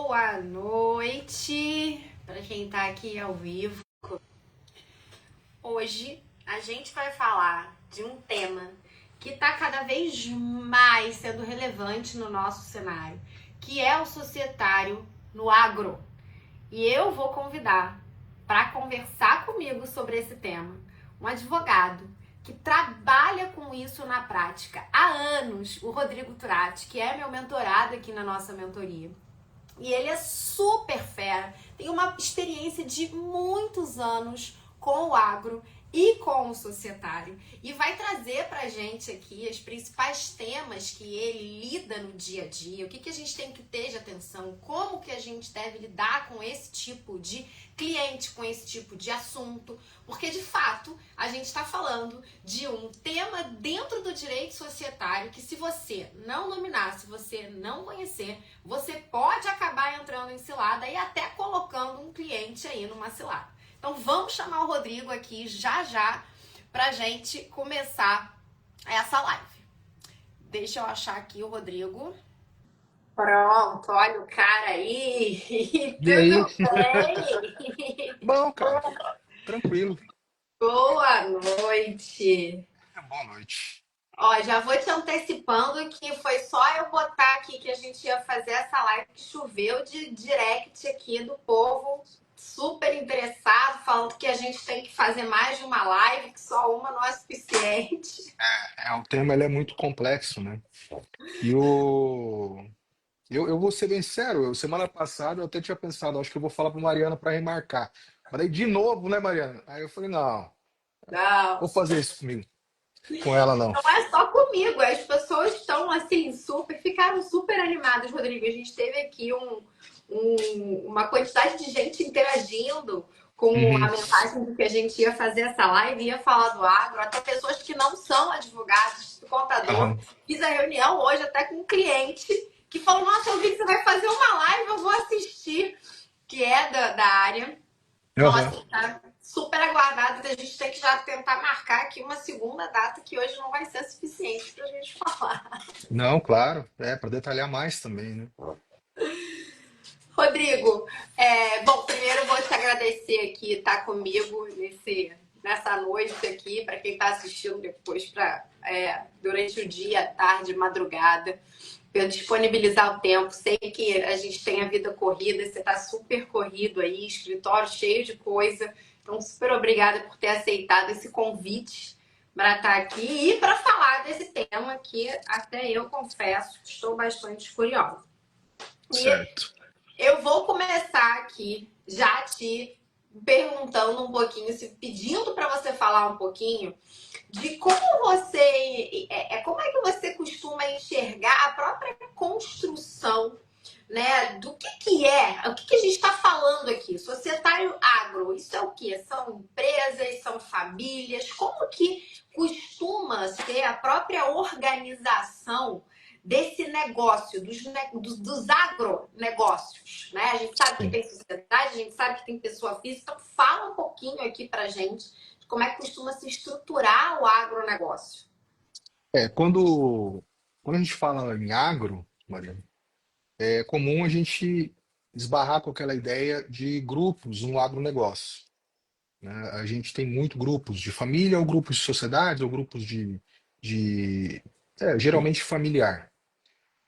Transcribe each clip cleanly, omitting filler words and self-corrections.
Boa noite para quem tá aqui ao vivo. Hoje a gente vai falar de um tema que tá cada vez mais sendo relevante no nosso cenário, que é o societário no agro. E eu vou convidar para conversar comigo sobre esse tema um advogado que trabalha com isso na prática há anos, o Rodrigo Turati, que é meu mentorado aqui na nossa mentoria. E ele é super fera, tem uma experiência de muitos anos com o agro e com o societário. E vai trazer pra gente aqui os principais temas que ele lida no dia a dia, o que a gente tem que ter de atenção, como que a gente deve lidar com esse tipo de cliente, com esse tipo de assunto, porque de fato a gente está falando de um tema dentro do direito societário que, se você não dominar, se você não conhecer, você pode acabar entrando em cilada e até colocando um cliente aí numa cilada. Então vamos chamar o Rodrigo aqui já pra gente começar essa live. Deixa eu achar aqui o Rodrigo. Pronto, olha o cara aí. E aí? Tudo bem? Bom, cara, tranquilo. Boa noite. Boa noite. Ó, já vou te antecipando que foi só eu botar aqui que a gente ia fazer essa live que choveu de direct aqui do povo super interessado, falando que a gente tem que fazer mais de uma live, que só uma não é suficiente. O tema ele é muito complexo, né? E eu vou ser bem sério, semana passada eu até tinha pensado, acho que eu vou falar para Mariana para remarcar. Mas aí de novo, né, Mariana? Aí eu falei, não, Não, vou fazer isso comigo, com ela não. não é só comigo, as pessoas estão assim, ficaram super animadas, Rodrigo. A gente teve aqui uma quantidade de gente interagindo com a Uhum, mensagem de que a gente ia fazer essa live, ia falar do agro, até pessoas que não são advogados, contador. aham, Fiz a reunião hoje até com um cliente que falou: nossa, eu vi que você vai fazer uma live, eu vou assistir, que é da área. Então, aham. assim, tá super aguardado. A gente tem que já tentar marcar aqui uma segunda data que hoje não vai ser suficiente pra gente falar. Não, claro, para detalhar mais também, né? Rodrigo, bom, primeiro eu vou te agradecer aqui estar comigo nessa noite aqui, para quem está assistindo depois, durante o dia, tarde, madrugada, para disponibilizar o tempo. Sei que a gente tem a vida corrida, você está super corrido aí, escritório cheio de coisa. Então, super obrigada por ter aceitado esse convite para estar aqui e para falar desse tema que até eu confesso que estou bastante curiosa. E Certo. eu vou começar aqui já te perguntando um pouquinho, pedindo para você falar um pouquinho de como é que você costuma enxergar a própria construção, né? Do que é, o que a gente está falando aqui? Societário agro, isso é o quê? São empresas, são famílias? Como que costuma ser a própria organização desse negócio, dos agronegócios, né? A gente sabe que Sim. tem sociedade, a gente sabe que tem pessoa física, então fala um pouquinho aqui pra gente de como é que costuma se estruturar o agronegócio. Quando a gente fala em agro, Mariana, é comum a gente esbarrar com aquela ideia de grupos no agronegócio, né? A gente tem muito grupos de família, ou grupos de sociedade, ou grupos geralmente familiar.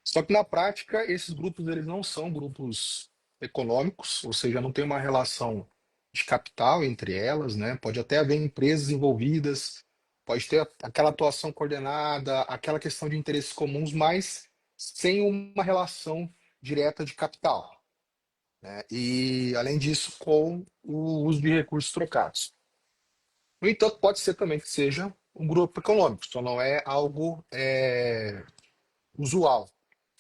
Só que na prática, esses grupos eles não são grupos econômicos, ou seja, não tem uma relação de capital entre elas, né? Pode até haver empresas envolvidas, pode ter aquela atuação coordenada, aquela questão de interesses comuns, mas sem uma relação direta de capital, né? E, além disso, com o uso de recursos trocados. No entanto, pode ser também que seja um grupo econômico, só não é algo usual,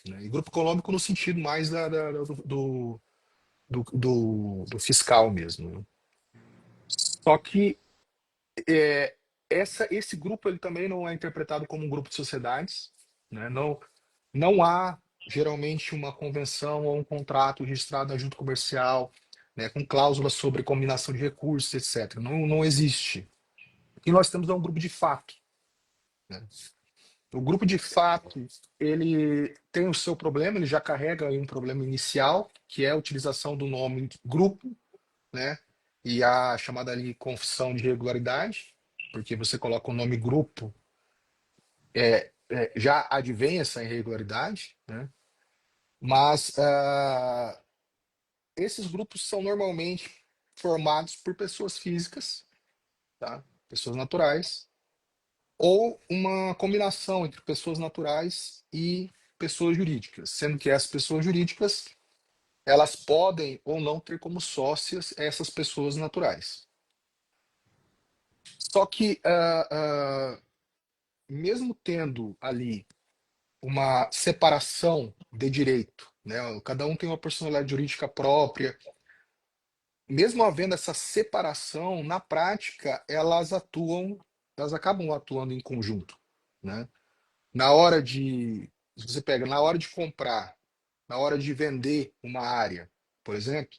né? E grupo econômico no sentido mais do fiscal mesmo, né? Só que é, esse grupo ele também não é interpretado como um grupo de sociedades, né? Não há geralmente uma convenção ou um contrato registrado na junta comercial, né, com cláusulas sobre combinação de recursos, etc. Não existe. E nós temos um grupo de fato, né? O grupo de fato, ele tem o seu problema, ele já carrega aí um problema inicial, que é a utilização do nome grupo, né? E a chamada ali confissão de irregularidade, porque você coloca o nome grupo, já advém essa irregularidade, né? Mas esses grupos são normalmente formados por pessoas físicas, tá? Pessoas naturais, ou uma combinação entre pessoas naturais e pessoas jurídicas, sendo que essas pessoas jurídicas elas podem ou não ter como sócias essas pessoas naturais. Só que mesmo tendo ali uma separação de direito, né? Cada um tem uma personalidade jurídica própria. Mesmo havendo essa separação, na prática, elas acabam atuando em conjunto, né? Na hora de, se você pega, na hora de comprar, na hora de vender uma área, por exemplo,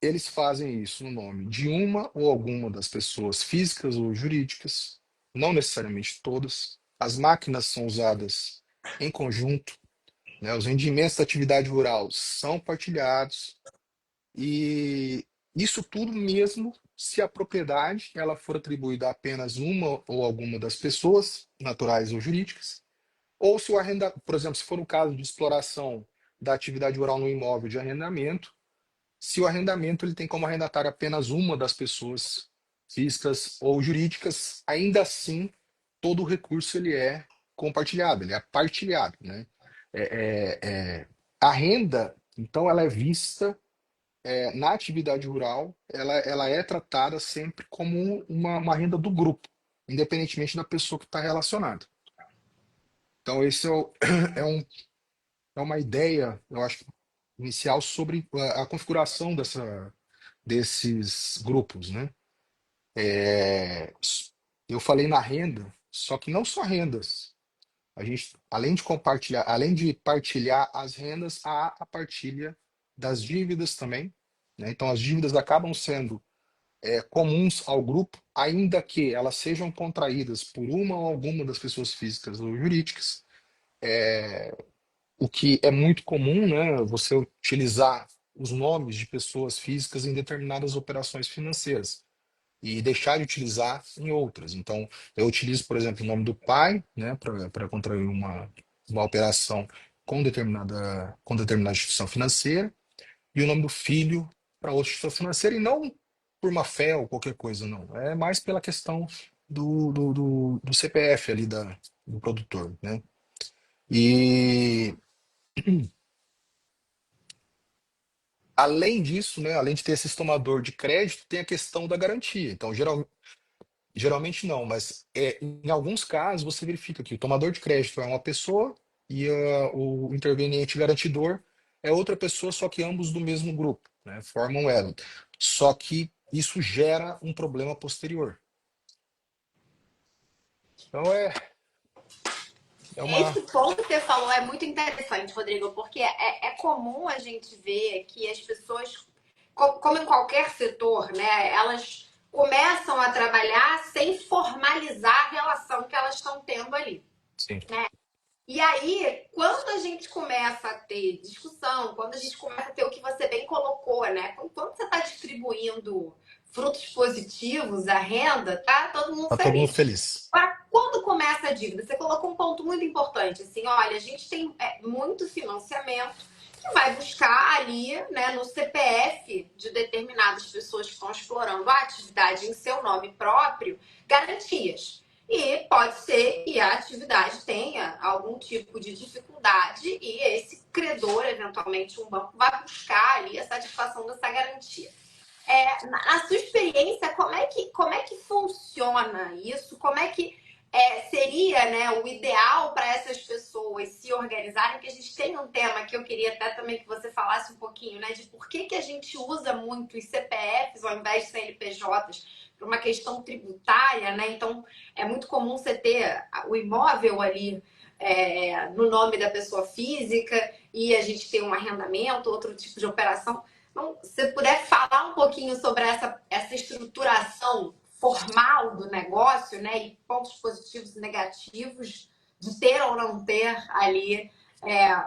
eles fazem isso no nome de uma ou alguma das pessoas físicas ou jurídicas, não necessariamente todas. As máquinas são usadas em conjunto, né? Os rendimentos da atividade rural são partilhados e isso tudo mesmo se a propriedade ela for atribuída a apenas uma ou alguma das pessoas, naturais ou jurídicas, ou se o arrenda, por exemplo, se for o caso de exploração da atividade rural no imóvel de arrendamento, se o arrendamento ele tem como arrendatário apenas uma das pessoas físicas ou jurídicas, ainda assim todo o recurso ele é compartilhado, ele é partilhado, né? A renda, então, ela é vista na atividade rural, ela é tratada sempre como uma renda do grupo, independentemente da pessoa que está relacionada. Então, esse é, é uma ideia, eu acho, inicial sobre a configuração desses grupos, né? É, eu falei na renda, só que não só rendas. A gente, além de compartilhar, além de partilhar as rendas, há a partilha das dívidas também, né? Então, as dívidas acabam sendo comuns ao grupo, ainda que elas sejam contraídas por uma ou alguma das pessoas físicas ou jurídicas, o que é muito comum, né? Você utilizar os nomes de pessoas físicas em determinadas operações financeiras e deixar de utilizar em outras. Então, eu utilizo, por exemplo, o nome do pai, né, para contrair uma operação com determinada instituição financeira, e o nome do filho para outra instituição financeira, e não por má fé ou qualquer coisa, não. É mais pela questão do CPF ali do produtor, né? E além disso, né, além de ter esse tomador de crédito, tem a questão da garantia. Então, geralmente não, mas em alguns casos você verifica que o tomador de crédito é uma pessoa e o interveniente garantidor é outra pessoa, só que ambos do mesmo grupo, né? Formam ela. Só que isso gera um problema posterior. Então é uma. Esse ponto que você falou é muito interessante, Rodrigo, porque é comum a gente ver que as pessoas, como em qualquer setor, né, elas começam a trabalhar sem formalizar a relação que elas estão tendo ali. Sim, E aí, quando a gente começa a ter discussão, quando a gente começa a ter o que você bem colocou, né? Quando você está distribuindo frutos positivos, a renda, tá todo mundo tá todo mundo feliz. feliz. Agora, quando começa a dívida, você colocou um ponto muito importante, assim, olha, a gente tem muito financiamento que vai buscar ali, né, no CPF de determinadas pessoas que estão explorando a atividade em seu nome próprio, garantias. E pode ser que a atividade tenha algum tipo de dificuldade e esse credor, eventualmente um banco, vai buscar ali a satisfação dessa garantia. Na sua experiência, como é que funciona isso? Como é que seria, né, o ideal para essas pessoas se organizarem? Que a gente tem um tema que eu queria até também que você falasse um pouquinho, né, de por que a gente usa muito os CPFs ao invés de CNPJs para uma questão tributária, né? Então, é muito comum você ter o imóvel ali no nome da pessoa física e a gente tem um arrendamento, outro tipo de operação. Então, se você puder falar um pouquinho sobre essa estruturação formal do negócio, né? E pontos positivos e negativos de ter ou não ter ali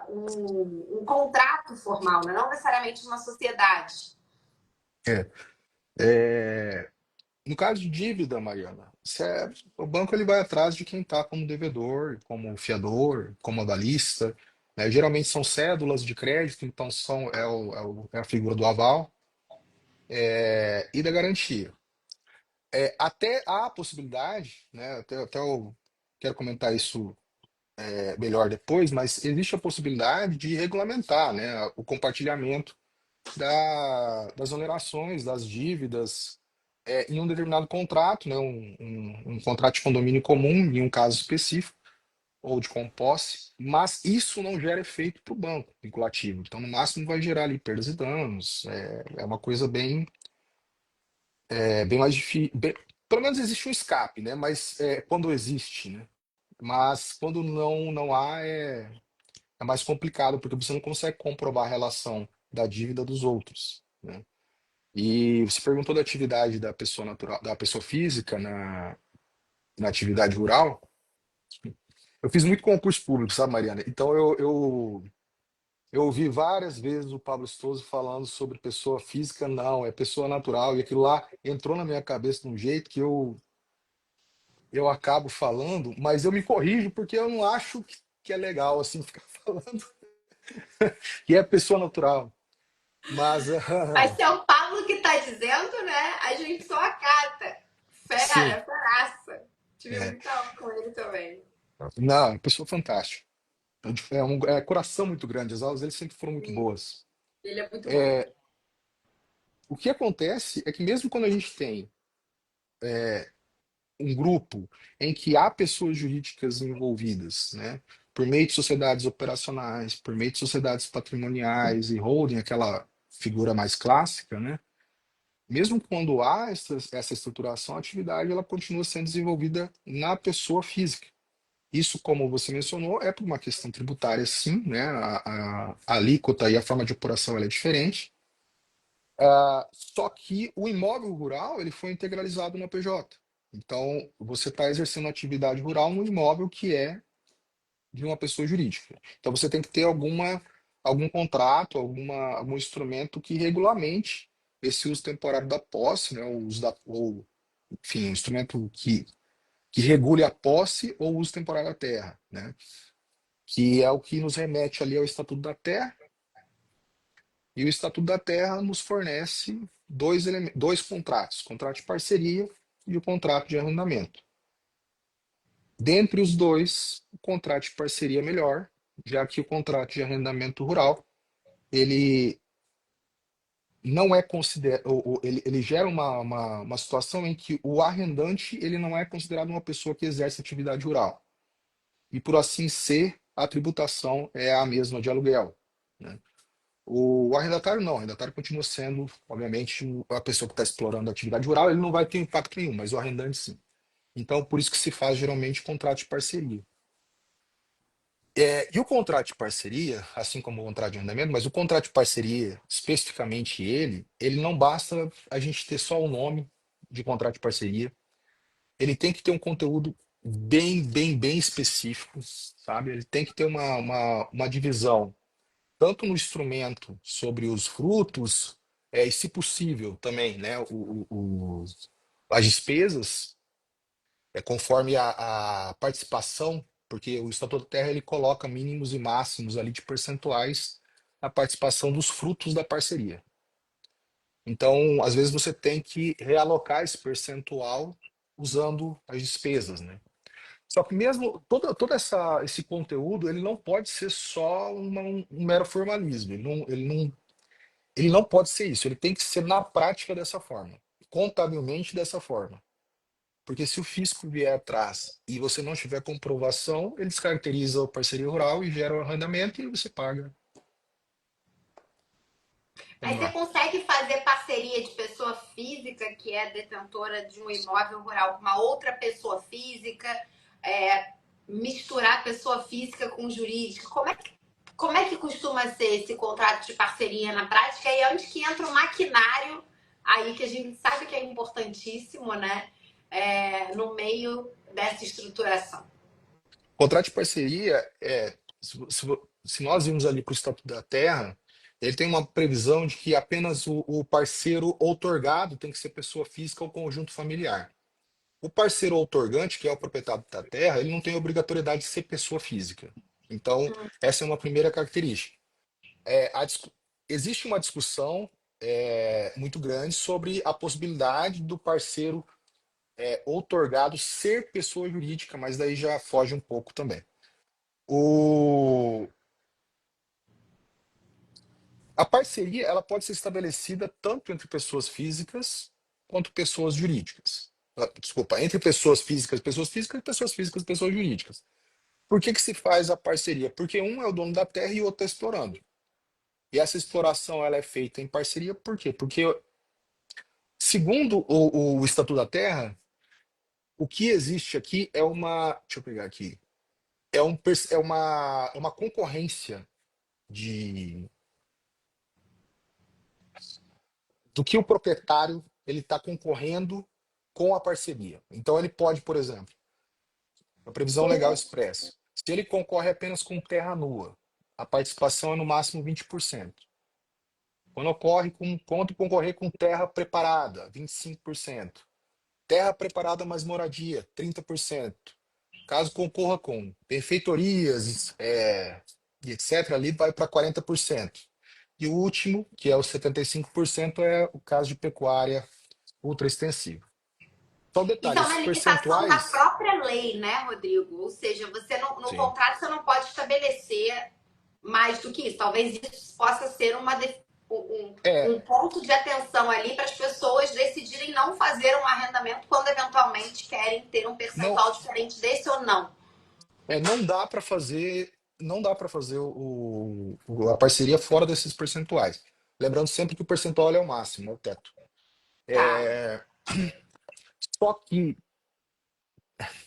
um contrato formal, né? Não necessariamente uma sociedade. É. É, no caso de dívida, Mariana, o banco ele vai atrás de quem está como devedor, como fiador, como avalista, né? Geralmente são cédulas de crédito, então é a figura do aval, e da garantia. Até há a possibilidade, né? Até eu quero comentar isso melhor depois, mas existe a possibilidade de regulamentar, né, o compartilhamento das onerações, das dívidas, em um determinado contrato, né, um contrato de condomínio comum, em um caso específico, ou de composse, mas isso não gera efeito para o banco vinculativo. Então, no máximo, vai gerar ali perdas e danos. É uma coisa bem mais difícil. Pelo menos existe um escape, né? Mas quando existe, né? Mas quando não há, é mais complicado, porque você não consegue comprovar a relação da dívida dos outros, né? E você perguntou da atividade da pessoa natural, da pessoa física na atividade rural. Eu fiz muito concurso público, sabe, Mariana? Então eu ouvi várias vezes o Pablo Stoso falando sobre pessoa física, não, é pessoa natural, e aquilo lá entrou na minha cabeça de um jeito que eu acabo falando, mas eu me corrijo porque eu não acho que é legal assim ficar falando que é pessoa natural. Mas Mas se é o Pablo que está dizendo, né? A gente só acata. sim, Fera, feraça. Tive é, muita aula com ele também. não, é uma pessoa fantástica. É coração muito grande, as aulas dele sempre foram muito E boas. ele é muito bom. É, o que acontece é que mesmo quando a gente tem um grupo em que há pessoas jurídicas envolvidas, né, por meio de sociedades operacionais, por meio de sociedades patrimoniais e holding, aquela figura mais clássica, né, mesmo quando há essa estruturação, a atividade ela continua sendo desenvolvida na pessoa física. Isso, como você mencionou, é por uma questão tributária, sim, né? A alíquota e a forma de apuração ela é diferente. Só que o imóvel rural ele foi integralizado na PJ. Então, você está exercendo atividade rural no imóvel que é de uma pessoa jurídica. Então, você tem que ter algum contrato, algum instrumento que regulamente esse uso temporário da posse, né? O uso ou, enfim, um instrumento que regule a posse ou o uso temporário da terra, né? Que é o que nos remete ali ao Estatuto da Terra, e o Estatuto da Terra nos fornece dois contratos, o contrato de parceria e o contrato de arrendamento. Dentre os dois, o contrato de parceria é melhor, já que o contrato de arrendamento rural, ele não é considerado, ele gera uma situação em que o arrendante ele não é considerado uma pessoa que exerce atividade rural. E por assim ser, a tributação é a mesma de aluguel, né? O arrendatário não, o arrendatário continua sendo, obviamente, a pessoa que está explorando a atividade rural, ele não vai ter impacto nenhum, mas o arrendante sim. Então, por isso que se faz geralmente contrato de parceria. E o contrato de parceria, assim como o contrato de arrendamento, mas o contrato de parceria, especificamente ele não basta a gente ter só o nome de contrato de parceria, ele tem que ter um conteúdo bem, bem, bem específico, sabe? Ele tem que ter uma divisão tanto no instrumento sobre os frutos, e se possível também, né, as despesas, conforme a participação, porque o Estatuto da Terra ele coloca mínimos e máximos ali de percentuais na participação dos frutos da parceria. Então, às vezes você tem que realocar esse percentual usando as despesas, né? Só que mesmo todo esse conteúdo, ele não pode ser só um mero formalismo. Ele não pode ser isso. Ele tem que ser na prática dessa forma, contabilmente dessa forma. Porque se o fisco vier atrás e você não tiver comprovação, ele descaracteriza a parceria rural e gera o arrendamento e você paga. Aí Vamos você lá. consegue fazer parceria de pessoa física que é detentora de um imóvel rural com uma outra pessoa física, misturar pessoa física com jurídica. Como é que costuma ser esse contrato de parceria na prática? E é onde que entra o maquinário aí que a gente sabe que é importantíssimo, né? no meio dessa estruturação? Contrato de parceria se nós vimos ali para o Estatuto da Terra, ele tem uma previsão de que apenas o parceiro outorgado tem que ser pessoa física ou conjunto familiar. O parceiro outorgante, que é o proprietário da terra, ele não tem obrigatoriedade de ser pessoa física. Então, essa é uma primeira característica. É, existe uma discussão muito grande sobre a possibilidade do parceiro outorgado ser pessoa jurídica, mas daí já foge um pouco também. O, a parceria ela pode ser estabelecida tanto entre pessoas físicas quanto pessoas jurídicas. Desculpa, entre pessoas físicas, pessoas físicas e pessoas jurídicas. Por que que se faz a parceria? Porque um é o dono da terra e o outro está explorando. E essa exploração ela é feita em parceria por quê? Porque, segundo o Estatuto da Terra, o que existe aqui é uma. Deixa eu pegar aqui. É uma concorrência de, do que o proprietário ele está concorrendo com a parceria. Então ele pode, por exemplo, a previsão legal expressa. Se ele concorre apenas com terra nua, a participação é no máximo 20%. Quando concorrer com terra preparada, 25%. Terra preparada mais moradia, 30%. Caso concorra com benfeitorias, e etc., ali vai para 40%. E o último, que é os 75%, é o caso de pecuária ultra extensiva. Só um Isso detalhe, é uma esses limitação da percentuais, própria lei, né, Rodrigo? Ou seja, você não, no sim, contrato você não pode estabelecer mais do que isso. Talvez isso possa ser é, um ponto de atenção ali para as pessoas decidirem não fazer um arrendamento quando eventualmente querem ter um não, percentual diferente desse ou não. não dá para fazer, não dá para fazer a parceria fora desses percentuais. Lembrando sempre que o percentual é o máximo, é o teto. Tá. É, só que,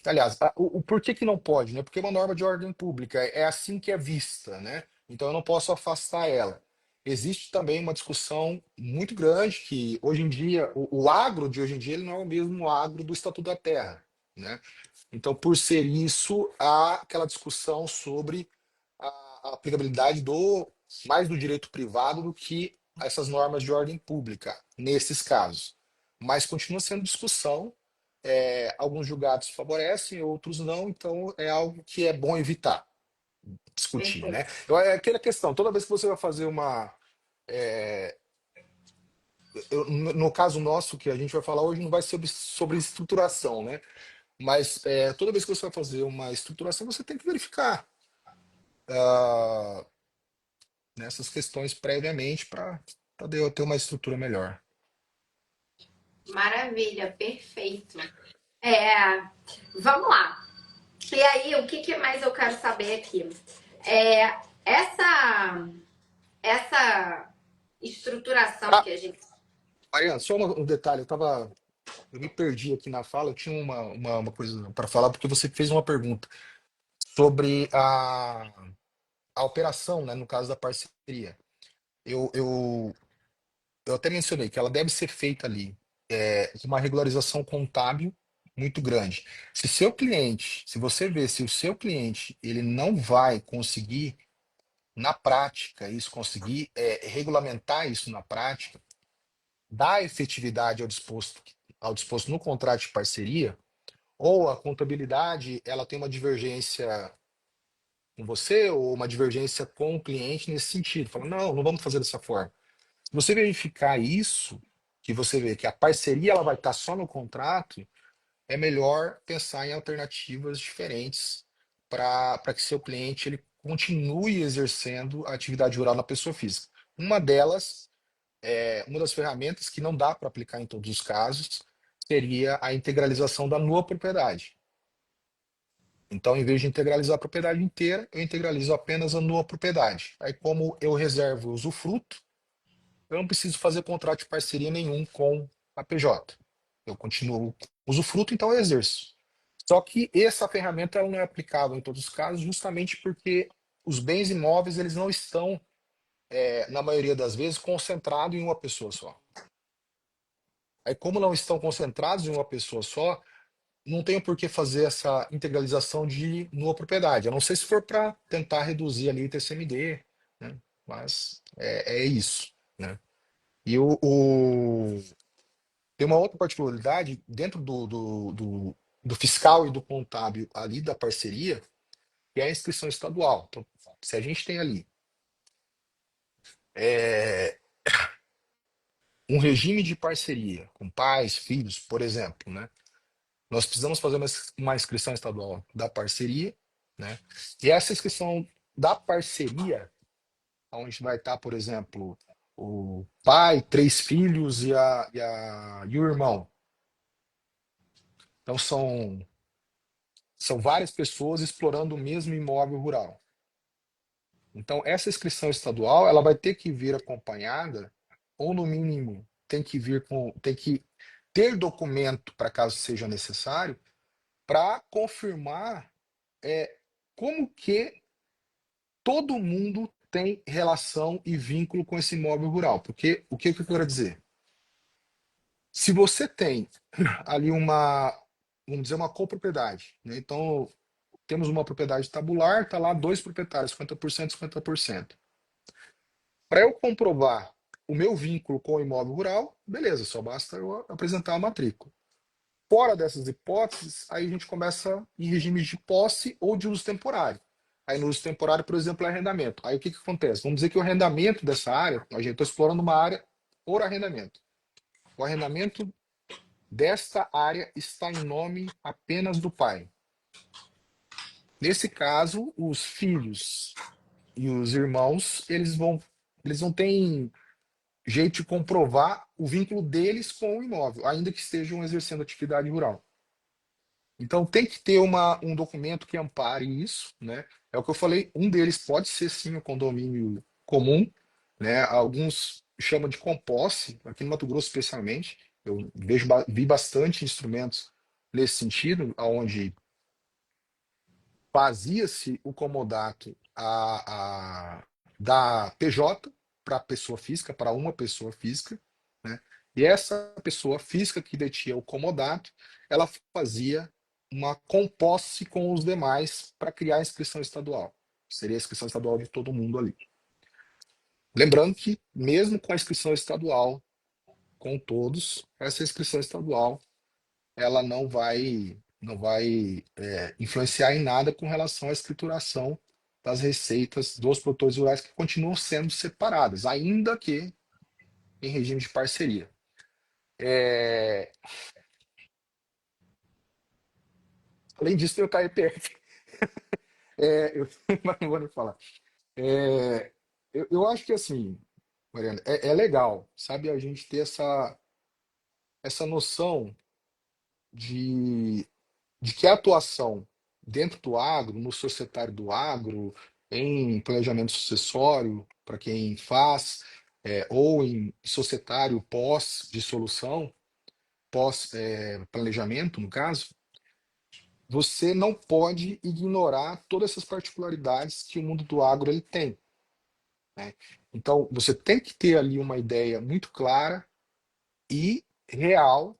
aliás, o porquê que não pode, né? Porque é uma norma de ordem pública, é assim que é vista, né? Então eu não posso afastar ela. Existe também uma discussão muito grande que hoje em dia, o agro de hoje em dia, ele não é o mesmo agro do Estatuto da Terra, né? Então, por ser isso, há aquela discussão sobre a aplicabilidade mais do direito privado do que essas normas de ordem pública, nesses casos. Mas continua sendo discussão. Alguns julgados favorecem, outros não, então é algo que é bom evitar discutir, né? Perfeito. É aquela questão, toda vez que você vai fazer uma. é, no caso nosso, que a gente vai falar hoje, não vai ser sobre estruturação, né? Mas toda vez que você vai fazer uma estruturação, você tem que verificar ah, nessas questões previamente para ter uma estrutura melhor. Maravilha, perfeito. É, vamos lá. E aí, o que mais eu quero saber aqui? É, essa estruturação Ah, que a gente. Mariana, só um detalhe, eu me perdi aqui na fala, eu tinha uma coisa para falar, porque você fez uma pergunta sobre a operação, né, no caso da parceria. Eu, eu, eu até mencionei que ela deve ser feita ali, com uma regularização contábil muito grande. Se você vê se o seu cliente ele não vai conseguir na prática isso, conseguir regulamentar isso na prática, dar efetividade ao disposto no contrato de parceria, ou a contabilidade ela tem uma divergência com você ou uma divergência com o cliente nesse sentido. Fala, não, não vamos fazer dessa forma. Se você verificar isso, que você vê que a parceria ela vai estar só no contrato, é melhor pensar em alternativas diferentes para que seu cliente ele continue exercendo a atividade rural na pessoa física. Uma delas, uma das ferramentas que não dá para aplicar em todos os casos, seria a integralização da nua propriedade. Então, em vez de integralizar a propriedade inteira, eu integralizo apenas a nua propriedade. Aí, como eu reservo o usufruto, eu não preciso fazer contrato de parceria nenhum com a PJ. Eu continuo usufruto, então eu exerço. Só que essa ferramenta ela não é aplicável em todos os casos, justamente porque os bens imóveis eles não estão, na maioria das vezes, concentrados em uma pessoa só. Aí, como não estão concentrados em uma pessoa só, não tenho por que fazer essa integralização de numa propriedade, a não ser se for para tentar reduzir ali o TCMD, né? Mas é isso, né? E tem uma outra particularidade dentro do fiscal e do contábil ali da parceria, que é a inscrição estadual. Então, se a gente tem ali é, um regime de parceria com pais, filhos, por exemplo, né? Nós precisamos fazer uma inscrição estadual da parceria, né? E essa inscrição da parceria, onde vai estar, por exemplo, o pai, três filhos e o irmão. Então são várias pessoas explorando o mesmo imóvel rural. Então essa inscrição estadual, ela vai ter que vir acompanhada, ou no mínimo tem que ter documento para caso seja necessário, para confirmar é, como que todo mundo tem relação e vínculo com esse imóvel rural. Porque o que eu quero dizer? Se você tem ali vamos dizer, uma copropriedade, né? Então, temos uma propriedade tabular, está lá dois proprietários, 50%, 50%. Para eu comprovar o meu vínculo com o imóvel rural, beleza, só basta eu apresentar a matrícula. Fora dessas hipóteses, aí a gente começa em regimes de posse ou de uso temporário. Aí no uso temporário, por exemplo, é arrendamento. Aí o que acontece? Vamos dizer que o arrendamento dessa área, a gente está explorando uma área por arrendamento. O arrendamento desta área está em nome apenas do pai. Nesse caso, os filhos e os irmãos, eles não têm jeito de comprovar o vínculo deles com o imóvel, ainda que estejam exercendo atividade rural. Então tem que ter um documento que ampare isso, né? É o que eu falei, um deles pode ser sim o condomínio comum, né? Alguns chamam de composse, aqui no Mato Grosso especialmente, eu vi bastante instrumentos nesse sentido, onde fazia-se o comodato da PJ para pessoa física, para uma pessoa física, né? E essa pessoa física que detinha o comodato, ela fazia uma composse com os demais para criar a inscrição estadual. Seria a inscrição estadual de todo mundo ali. Lembrando que, mesmo com a inscrição estadual, com todos, essa inscrição estadual ela não vai influenciar em nada com relação à escrituração das receitas dos produtores rurais que continuam sendo separadas, ainda que em regime de parceria. É, além disso, tem o KEPF. Mas não vou nem falar. É, eu acho que assim, Mariana, é legal, sabe, a gente ter essa noção de de que a atuação dentro do agro, no societário do agro, em planejamento sucessório, para quem faz, ou em societário pós-dissolução, pós-planejamento, no caso, você não pode ignorar todas essas particularidades que o mundo do agro ele tem, né? Então, você tem que ter ali uma ideia muito clara e real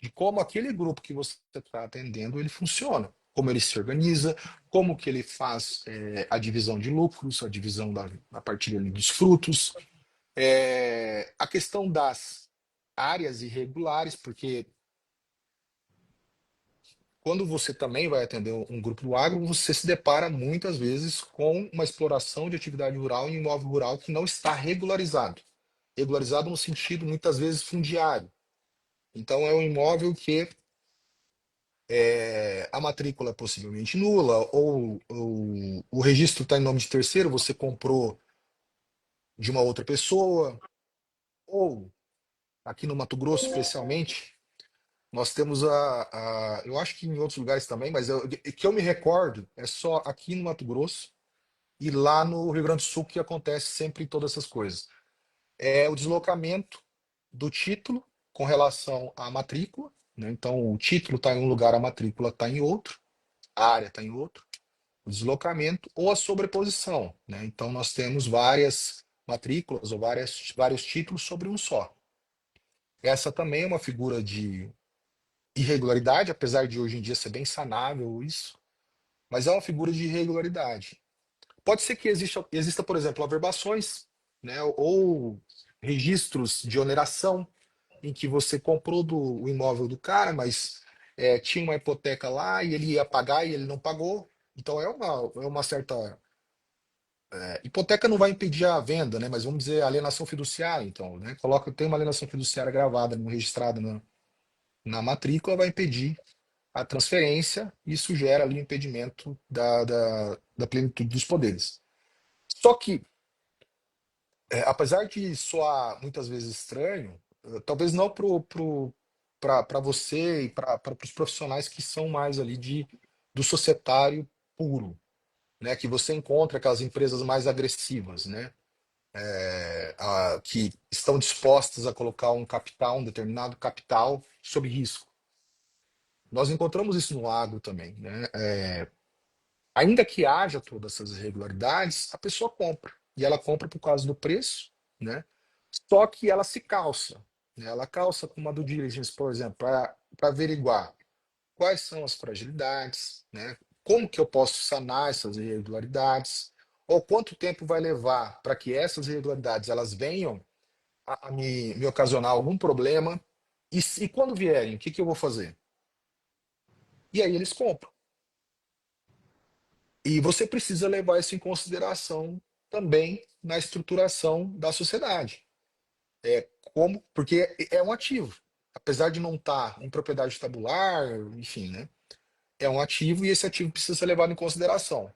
de como aquele grupo que você está atendendo ele funciona, como ele se organiza, como que ele faz a divisão de lucros, a divisão da partilha ali dos frutos, a questão das áreas irregulares, porque quando você também vai atender um grupo do agro, você se depara muitas vezes com uma exploração de atividade rural em imóvel rural que não está regularizado. Regularizado no sentido, muitas vezes, fundiário. Então, é um imóvel que a matrícula é possivelmente nula, ou o registro está em nome de terceiro, você comprou de uma outra pessoa, ou aqui no Mato Grosso, especialmente, nós temos eu acho que em outros lugares também, mas que eu me recordo, é só aqui no Mato Grosso e lá no Rio Grande do Sul que acontece sempre todas essas coisas. É o deslocamento do título com relação à matrícula, né? Então, o título está em um lugar, a matrícula está em outro, a área está em outro. O deslocamento ou a sobreposição, né? Então nós temos várias matrículas ou vários títulos sobre um só. Essa também é uma figura de irregularidade, apesar de hoje em dia ser bem sanável isso, mas é uma figura de irregularidade. Pode ser que exista, por exemplo, averbações, né, ou registros de oneração, em que você comprou o imóvel do cara, mas tinha uma hipoteca lá e ele ia pagar e ele não pagou. Então é uma certa. Hipoteca não vai impedir a venda, né? Mas vamos dizer alienação fiduciária, então, né? Tem uma alienação fiduciária gravada, registrada na matrícula, vai impedir a transferência, e isso gera ali o impedimento da plenitude dos poderes. Só que, apesar de soar muitas vezes estranho, talvez não para você e para os profissionais que são mais ali do societário puro, né? Que você encontra aquelas empresas mais agressivas, né? Que estão dispostas a colocar um determinado capital sob risco. Nós encontramos isso no agro também, né? Ainda que haja todas essas irregularidades, a pessoa compra. E ela compra por causa do preço, né? Só que ela se calça, né? Ela calça com uma due diligence, por exemplo, para averiguar quais são as fragilidades, né? Como que eu posso sanar essas irregularidades, ou quanto tempo vai levar para que essas irregularidades elas venham a me ocasionar algum problema, e quando vierem, o que que eu vou fazer? E aí eles compram. E você precisa levar isso em consideração também na estruturação da sociedade. Porque é um ativo. Apesar de não estar em propriedade tabular, enfim, né? É um ativo e esse ativo precisa ser levado em consideração.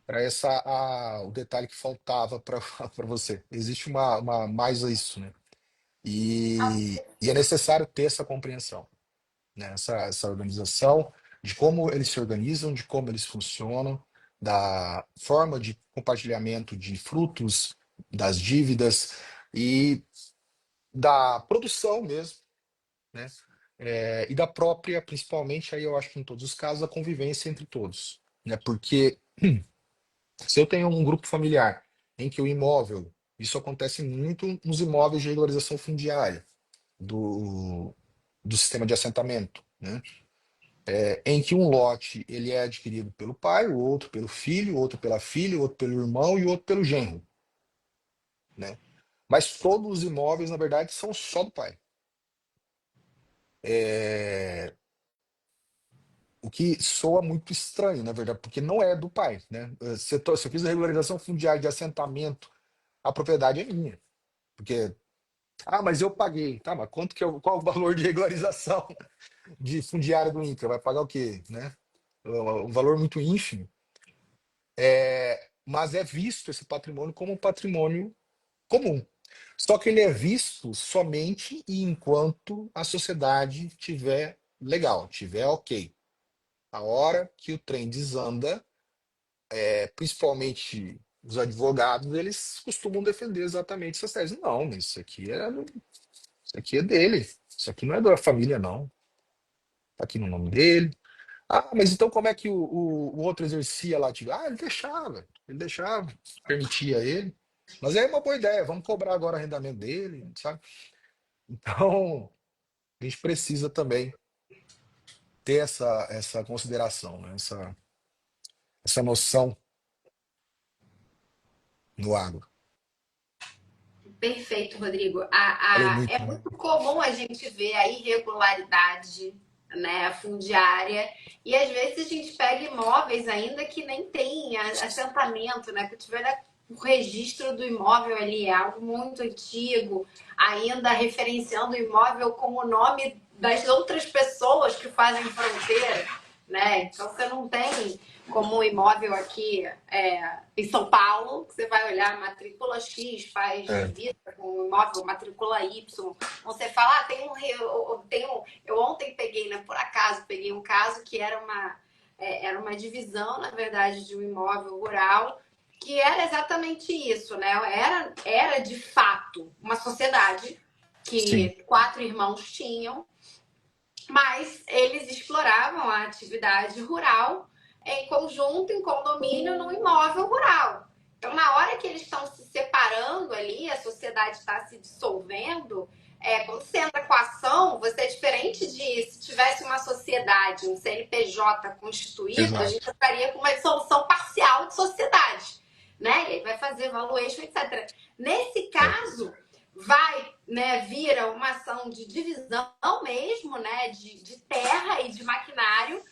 Para o detalhe que faltava para você. Existe mais a isso, né? E é necessário ter essa compreensão, né? Essa organização de como eles se organizam, de como eles funcionam, da forma de compartilhamento de frutos, das dívidas e da produção mesmo, né? E da própria, principalmente, aí eu acho que em todos os casos, a convivência entre todos, né? Porque se eu tenho um grupo familiar em que o imóvel, isso acontece muito nos imóveis de regularização fundiária do, do sistema de assentamento, né? Em que um lote ele é adquirido pelo pai, o outro pelo filho, o outro pela filha, o outro pelo irmão e o outro pelo genro, né? Mas todos os imóveis, na verdade, são só do pai. É, O que soa muito estranho, na verdade, porque não é do pai, né? Se eu fiz a regularização fundiária de assentamento, a propriedade é minha. Porque, mas eu paguei. Tá, mas qual o valor de regularização de fundiária do INCRA? Vai pagar o quê, né? Um valor muito ínfimo. Mas é visto esse patrimônio como um patrimônio comum. Só que ele é visto somente enquanto a sociedade tiver legal, tiver ok. A hora que o trem desanda, principalmente os advogados, eles costumam defender exatamente essas teses. Não, mas isso aqui é dele. Isso aqui não é da família, não. Está aqui no nome dele. Mas então como é que o outro exercia lá? Tipo, ele deixava, permitia ele. Mas é uma boa ideia, vamos cobrar agora o arrendamento dele, sabe? Então, a gente precisa também ter essa consideração, né? Essa noção no agro. Perfeito, Rodrigo. Falei É muito, né? muito comum a gente ver a irregularidade, né, fundiária, e às vezes a gente pega imóveis ainda que nem tem assentamento, né? Que tiver o registro do imóvel ali, é algo muito antigo, ainda referenciando o imóvel com o nome das outras pessoas que fazem fronteira, né? Então você não tem como um imóvel aqui em São Paulo, que você vai olhar matrícula X, faz É, divisa com o imóvel matrícula Y. Você fala, eu ontem peguei, né, por acaso, peguei um caso que era uma divisão, na verdade, de um imóvel rural, que era exatamente isso, né? Era de fato uma sociedade sim, que 4 irmãos tinham, mas eles exploravam a atividade rural em conjunto, em condomínio, no imóvel rural. Então, na hora que eles estão se separando ali, a sociedade está se dissolvendo, quando você entra com a ação, você é diferente de se tivesse uma sociedade, um CNPJ constituído, a gente Exato. entraria com uma dissolução parcial de sociedade, né? E aí vai fazer valuation, etc. Nesse É. caso, vai, né, vira uma ação de divisão mesmo, né, de terra e de maquinário,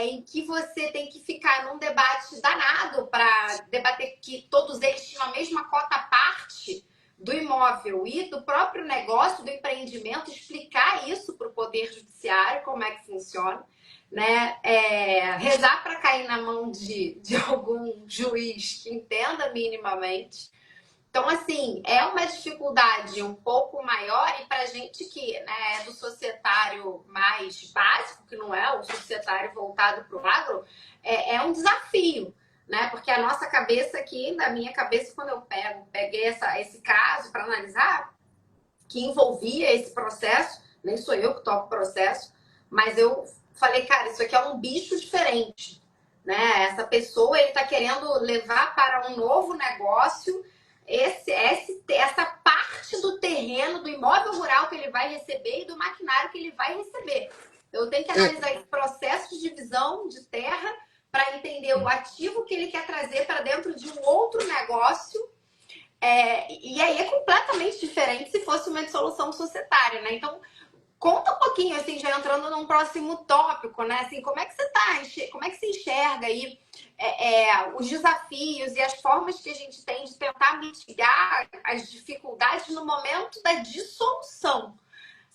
em que você tem que ficar num debate danado para debater que todos eles tinham a mesma cota parte do imóvel e do próprio negócio, do empreendimento, explicar isso para o Poder Judiciário, como é que funciona, né? Rezar para cair na mão de algum juiz que entenda minimamente. Então, assim, é uma dificuldade um pouco maior e para gente que, né, é do societário mais básico, que não é o societário voltado para o agro, é um desafio, né? Porque a nossa cabeça aqui, na minha cabeça, quando eu peguei esse caso para analisar, que envolvia esse processo, nem sou eu que toco o processo, mas eu falei, cara, isso aqui é um bicho diferente, né? Essa pessoa ele está querendo levar para um novo negócio essa parte do terreno, do imóvel rural que ele vai receber e do maquinário que ele vai receber. Eu tenho que É, analisar esse processo de divisão de terra para entender o ativo que ele quer trazer para dentro de um outro negócio e aí é completamente diferente se fosse uma dissolução societária, né? Então, conta um pouquinho, assim, já entrando num próximo tópico, né? Assim, como é que você tá, como é que você enxerga aí os desafios e as formas que a gente tem de tentar mitigar as dificuldades no momento da dissolução,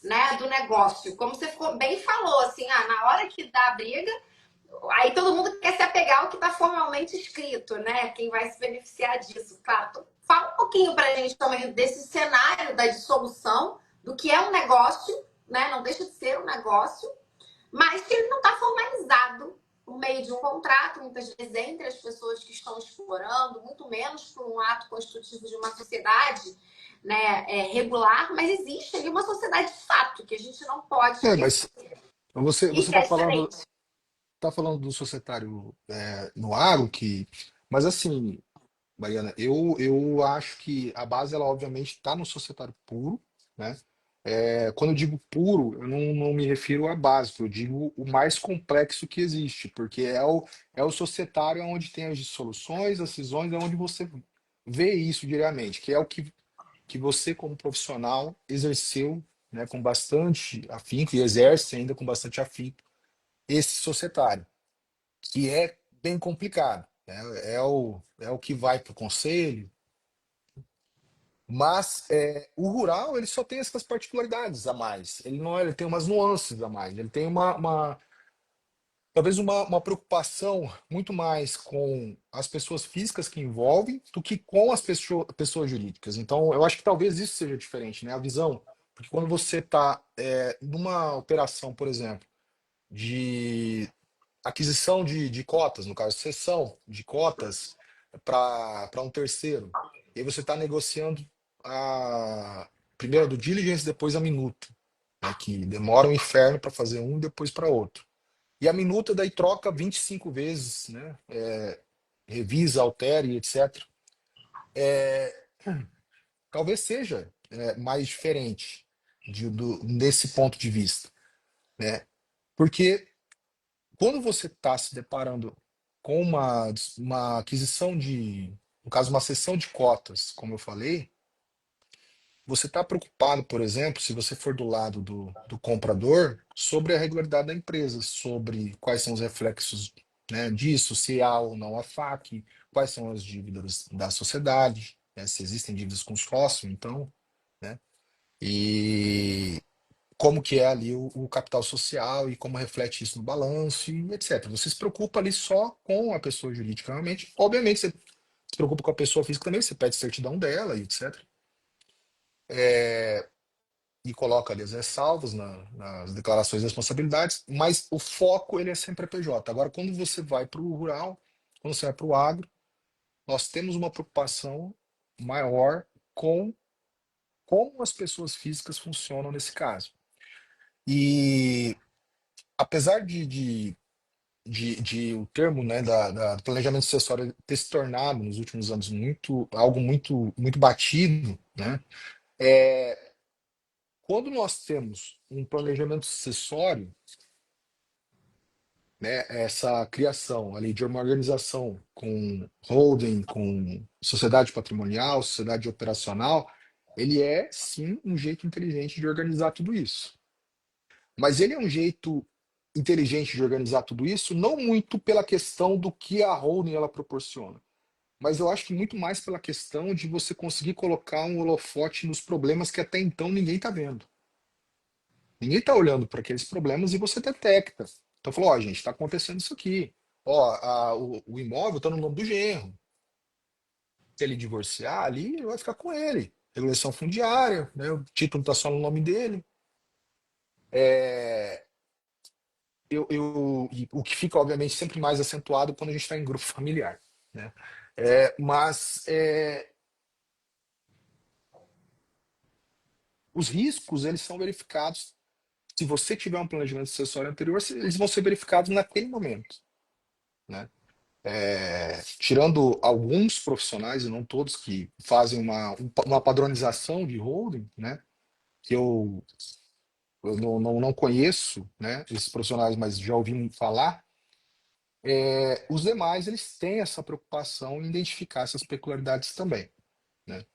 né, do negócio? Como você bem falou, assim, na hora que dá a briga, aí todo mundo quer se apegar ao que está formalmente escrito, né? Quem vai se beneficiar disso, claro. Então, fala um pouquinho para a gente também desse cenário da dissolução, do que é um negócio, né? Não deixa de ser um negócio, mas que ele não está formalizado por meio de um contrato, muitas vezes entre as pessoas que estão explorando, muito menos por um ato constitutivo de uma sociedade, né, regular, mas existe ali uma sociedade de fato que a gente não pode esquecer mas você e que está é falando, diferente. tá falando do societário no agro, mas assim, Mariana, eu acho que a base, ela obviamente está no societário puro, né? Quando eu digo puro, eu não me refiro a básico, eu digo o mais complexo que existe, porque é o societário onde tem as dissoluções, as cisões, é onde você vê isso diariamente, que é o que você, como profissional, exerceu, né, com bastante afinco e exerce ainda com bastante afinco esse societário, que é bem complicado, né? É o que vai para o conselho, mas o rural ele só tem essas particularidades a mais. Ele não, ele tem umas nuances a mais. Ele tem talvez uma preocupação muito mais com as pessoas físicas que envolvem do que com as pessoas jurídicas. Então, eu acho que talvez isso seja diferente, né? A visão, porque quando você está numa operação, por exemplo, de aquisição de cotas, no caso, cessão de cotas para um terceiro. E aí você está negociando primeiro do diligence, depois a minuta, né, que demora um inferno para fazer um, depois para outro. E a minuta daí troca 25 vezes, né? Revisa, altera e etc. Talvez seja mais diferente nesse ponto de vista, né? Porque quando você está se deparando com uma aquisição no caso, uma cessão de cotas, como eu falei, você está preocupado, por exemplo, se você for do lado do comprador, sobre a regularidade da empresa, sobre quais são os reflexos, né, disso, se há ou não a FAQ, quais são as dívidas da sociedade, né, se existem dívidas com sócio, então, né, e como que é ali o capital social e como reflete isso no balanço e etc. Você se preocupa ali só com a pessoa jurídica, realmente. Obviamente, você se preocupa com a pessoa física também, você pede certidão dela e etc. E coloca ali as ressalvas nas declarações de responsabilidades, mas o foco ele é sempre a PJ. Agora, quando você vai para o rural, quando você vai para o agro, nós temos uma preocupação maior com como as pessoas físicas funcionam nesse caso. E apesar de o termo, né, do planejamento sucessório ter se tornado nos últimos anos algo muito batido, né, quando nós temos um planejamento sucessório, né, essa criação ali de uma organização com holding, com sociedade patrimonial, sociedade operacional, ele é sim um jeito inteligente de organizar tudo isso. Mas ele é um jeito inteligente de organizar tudo isso, não muito pela questão do que a holding ela proporciona, mas eu acho que muito mais pela questão de você conseguir colocar um holofote nos problemas que até então ninguém está vendo. Ninguém está olhando para aqueles problemas e você detecta. Então falou, ó, gente, está acontecendo isso aqui. Ó, o imóvel está no nome do genro. Se ele divorciar ali, ele vai ficar com ele. Regulação fundiária, né? O título está só no nome dele. É, e o que fica, obviamente, sempre mais acentuado quando a gente está em grupo familiar, né? Mas os riscos, eles são verificados. Se você tiver um planejamento sucessório anterior, eles vão ser verificados naquele momento, né? Tirando alguns profissionais, e não todos, que fazem uma padronização de holding, né? Que eu não conheço, né, esses profissionais, mas já ouvi falar. Os demais, eles têm essa preocupação em identificar essas peculiaridades também, né?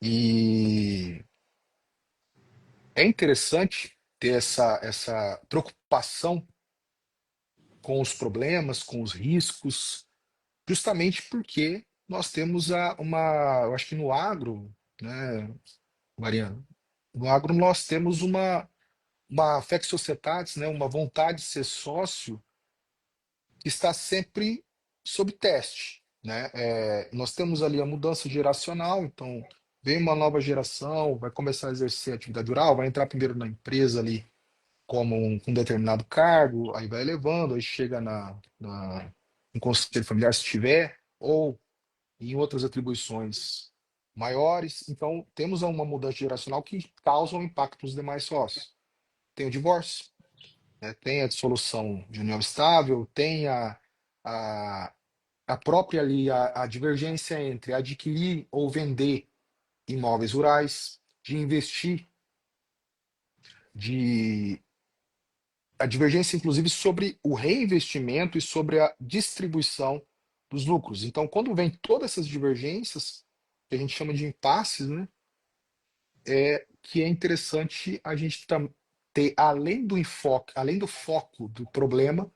E é interessante ter essa preocupação com os problemas, com os riscos, justamente porque nós temos eu acho que no agro, né, Mariana, no agro nós temos uma fé societatis, né, uma vontade de ser sócio que está sempre sob teste, né? Nós temos ali a mudança geracional, então vem uma nova geração, vai começar a exercer atividade rural, vai entrar primeiro na empresa ali como com um determinado cargo, aí vai elevando, aí chega no conselho familiar se tiver, ou em outras atribuições maiores. Então, temos uma mudança geracional que causa um impacto nos demais sócios. Tem o divórcio, né? Tem a dissolução de união estável, tem a, a própria ali, a divergência entre adquirir ou vender imóveis rurais, de investir, de a divergência, inclusive, sobre o reinvestimento e sobre a distribuição dos lucros. Então, quando vem todas essas divergências, que a gente chama de impasses, né, que é interessante a gente ter, além do enfoque, além do foco do problema,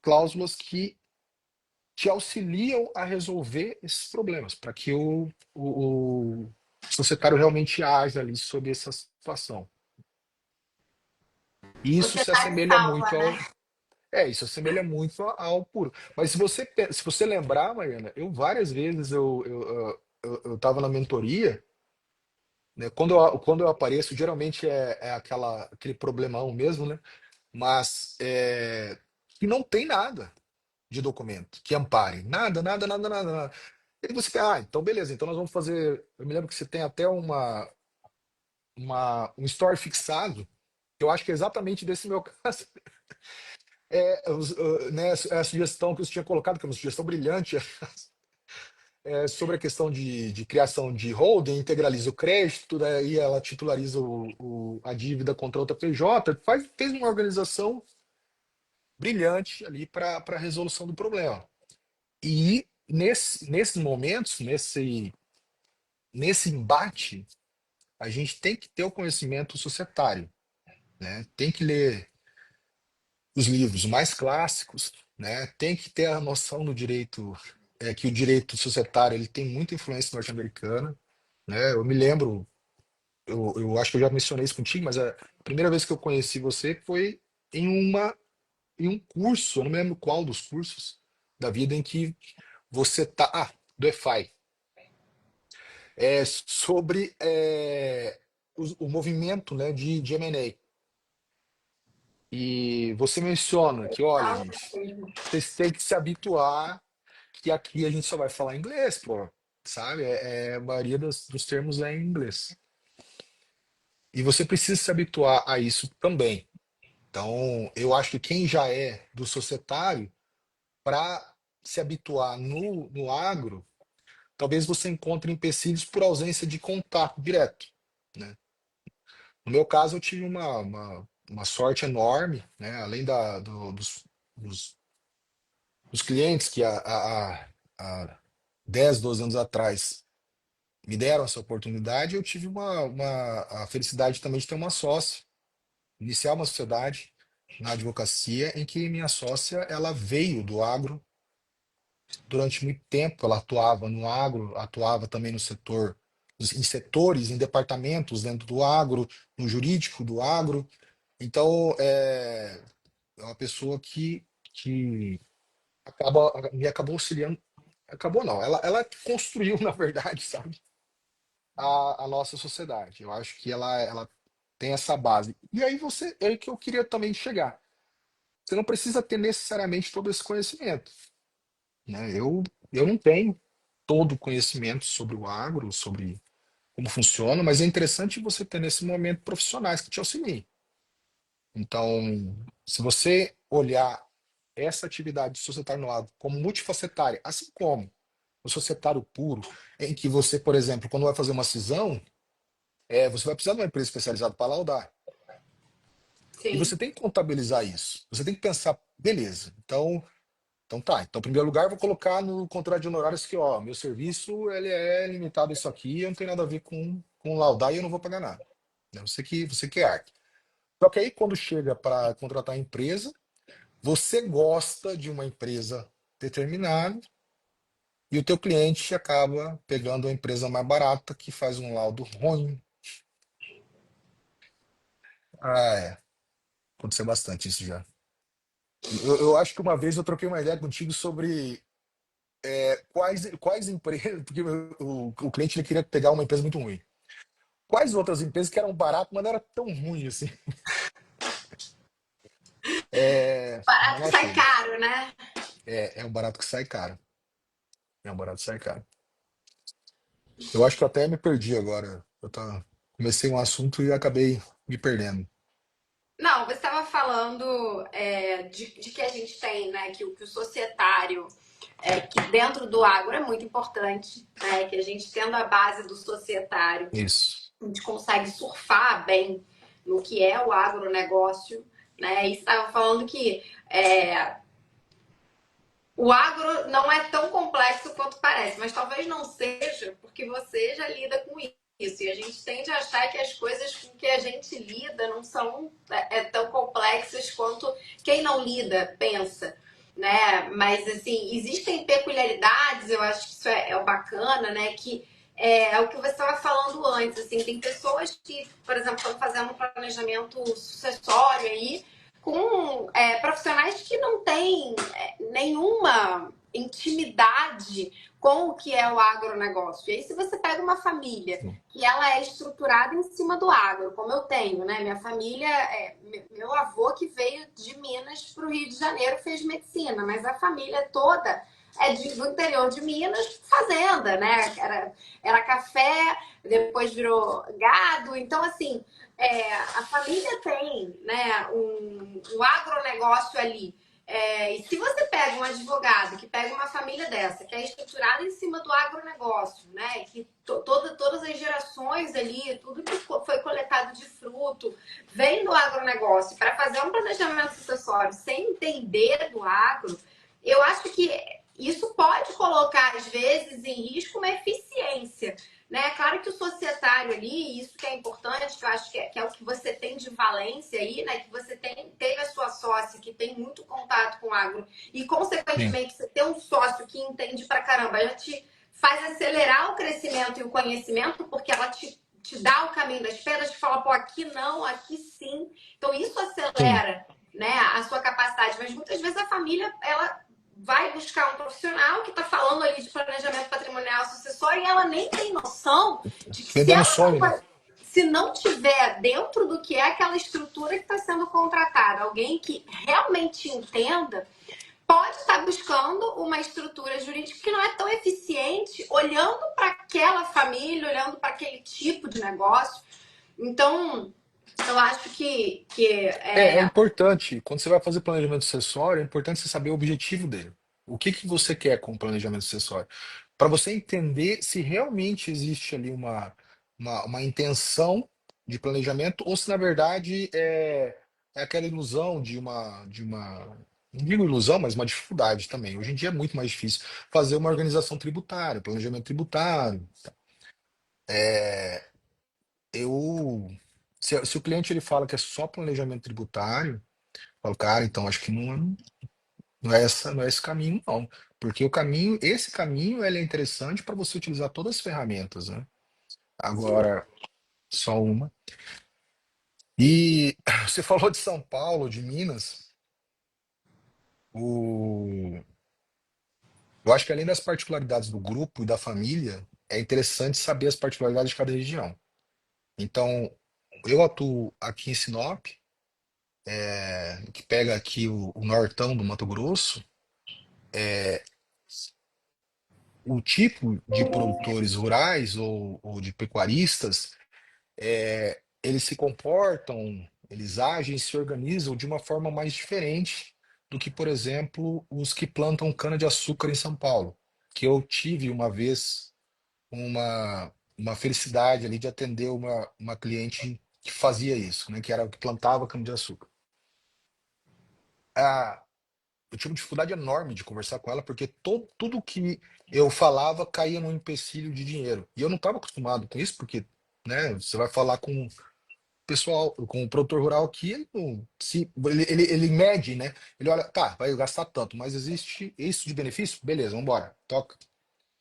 cláusulas que te auxiliam a resolver esses problemas, para que o societário realmente haja ali sobre essa situação. E isso se Sociedade assemelha salva, muito né? isso assemelha muito ao puro. Mas se você lembrar, Mariana, eu várias vezes eu estava na mentoria, né? Quando eu apareço, geralmente é aquele problemão mesmo, né? Mas que não tem nada de documento que ampare. Nada, nada, nada, nada, nada. E você pensa, então beleza, então nós vamos fazer. Eu me lembro que você tem até um story fixado, que eu acho que é exatamente desse meu caso. Né, a sugestão que você tinha colocado, que é uma sugestão brilhante, sobre a questão de criação de holding, integraliza o crédito, daí ela titulariza a dívida contra outra PJ, fez uma organização brilhante ali para a resolução do problema. E nesses momentos, nesse embate, a gente tem que ter o conhecimento societário, né? Tem que ler os livros mais clássicos, né? Tem que ter a noção do direito, que o direito societário ele tem muita influência norte-americana, né? Eu me lembro, eu acho que eu já mencionei isso contigo, mas a primeira vez que eu conheci você foi em em um curso, eu não me lembro qual dos cursos da vida em que você tá, do EFI, sobre o movimento, né, de M&A. E você menciona que, olha, gente, vocês têm que se habituar que aqui a gente só vai falar inglês, pô, sabe? A maioria dos termos é em inglês. E você precisa se habituar a isso também. Então, eu acho que quem já é do societário, para se habituar no agro, talvez você encontre empecilhos por ausência de contato direto, né? No meu caso, eu tive uma sorte enorme, né? Além dos, dos clientes que há 10, 12 anos atrás me deram essa oportunidade, eu tive a felicidade também de ter uma sócia, iniciar uma sociedade na advocacia em que minha sócia ela veio do agro durante muito tempo, ela atuava no agro, atuava também no setor, em setores, em departamentos dentro do agro, no jurídico do agro. Então, é uma pessoa que me acabou auxiliando. Acabou não, ela construiu, na verdade, sabe, a nossa sociedade. Eu acho que ela tem essa base. E aí é que eu queria também chegar. Você não precisa ter necessariamente todo esse conhecimento, né? Eu não tenho todo o conhecimento sobre o agro, sobre como funciona, mas é interessante você ter nesse momento profissionais que te auxiliem. Então, se você olhar essa atividade societária no agro como multifacetária, assim como o societário puro, em que você, por exemplo, quando vai fazer uma cisão, você vai precisar de uma empresa especializada para laudar. E Sim. você tem que contabilizar isso. Você tem que pensar, beleza, então tá. Então, em primeiro lugar, eu vou colocar no contrato de honorários que, ó, meu serviço ele é limitado a isso aqui, eu não tem nada a ver com laudar e eu não vou pagar nada. Né? Você que arque. Só que aí, quando chega para contratar a empresa, você gosta de uma empresa determinada e o teu cliente acaba pegando a empresa mais barata que faz um laudo ruim. Ah, aconteceu bastante isso já. Eu acho que uma vez eu troquei uma ideia contigo sobre quais empresas, porque o cliente ele queria pegar uma empresa muito ruim. Quais outras empresas que eram baratas, mas não era tão ruim assim? Mas não Barato sai achei. caro, né? É um barato que sai caro. É um barato que sai caro. Eu acho que eu até me perdi agora. Comecei um assunto e acabei me perdendo. Não, você estava falando de que a gente tem, né, que o societário, que dentro do agro é muito importante, né, que a gente tendo a base do societário, Isso. a gente consegue surfar bem no que é o agronegócio, né, e estava falando que o agro não é tão complexo quanto parece, mas talvez não seja porque você já lida com isso. E a gente tende a achar que as coisas com que a gente lida não são tão complexas quanto quem não lida pensa, né? Mas assim, existem peculiaridades, eu acho que isso é o bacana, né? Que é o que você estava falando antes, assim, tem pessoas que, por exemplo, estão fazendo um planejamento sucessório aí com profissionais que não têm nenhuma intimidade com o que é o agronegócio. E aí, se você pega uma família que ela é estruturada em cima do agro, como eu tenho, né? Minha família, meu avô que veio de Minas para o Rio de Janeiro fez medicina, mas a família toda do interior de Minas, fazenda, né? Era café, depois virou gado. Então, assim, a família tem, né, um agronegócio ali. E se você pega um advogado que pega uma família dessa, que é estruturada em cima do agronegócio, né, que todas as gerações ali, tudo que foi coletado de fruto, vem do agronegócio, para fazer um planejamento sucessório sem entender do agro, eu acho que isso pode colocar, às vezes, em risco uma eficiência, né? Claro que o societário ali, isso que é importante, que eu acho que é o que você tem de valência aí, né? Que você teve a sua sócia que tem muito contato com o agro e, Sim, consequentemente, você ter um sócio que entende pra caramba, já te faz acelerar o crescimento e o conhecimento, porque ela te dá o caminho das pedras, te fala, pô, aqui não, aqui sim. Então, isso sim. acelera, né, a sua capacidade. Mas muitas vezes a família, ela vai buscar um profissional que está falando ali de planejamento patrimonial sucessório e ela nem tem noção de que Vendendo sonho, né? se não tiver dentro do que é aquela estrutura que está sendo contratada, alguém que realmente entenda, pode estar buscando uma estrutura jurídica que não é tão eficiente, olhando para aquela família, olhando para aquele tipo de negócio. Então, eu acho que É importante, quando você vai fazer planejamento sucessório, é importante você saber o objetivo dele. O que que você quer com o planejamento sucessório? Para você entender se realmente existe ali uma intenção, de planejamento, ou se na verdade é aquela ilusão de uma, não digo ilusão, mas uma dificuldade também. Hoje em dia é muito mais difícil fazer uma organização tributária, planejamento tributário. Eu, se o cliente ele fala que é só planejamento tributário, eu falo, cara, então acho que não é esse caminho, não. Porque esse caminho ele é interessante para você utilizar todas as ferramentas, né? Sim. Agora, só uma. E você falou de São Paulo, de Minas. O... Eu acho que além das particularidades do grupo e da família, é interessante saber as particularidades de cada região. Então, eu atuo aqui em Sinop, que pega aqui o nortão do Mato Grosso. O tipo de produtores rurais ou de pecuaristas, eles se comportam, eles agem, se organizam de uma forma mais diferente do que, por exemplo, os que plantam cana-de-açúcar em São Paulo, que eu tive uma vez uma felicidade ali de atender uma cliente que fazia isso, né, que era que plantava cana-de-açúcar. Ah, eu tive uma dificuldade enorme de conversar com ela, porque tudo que eu falava caía num empecilho de dinheiro. E eu não estava acostumado com isso, porque, né, você vai falar com o pessoal, com o produtor rural aqui, ele, não- se, ele mede, né? Ele olha, tá, vai gastar tanto, mas existe isso de benefício? Beleza, vamos embora, toca,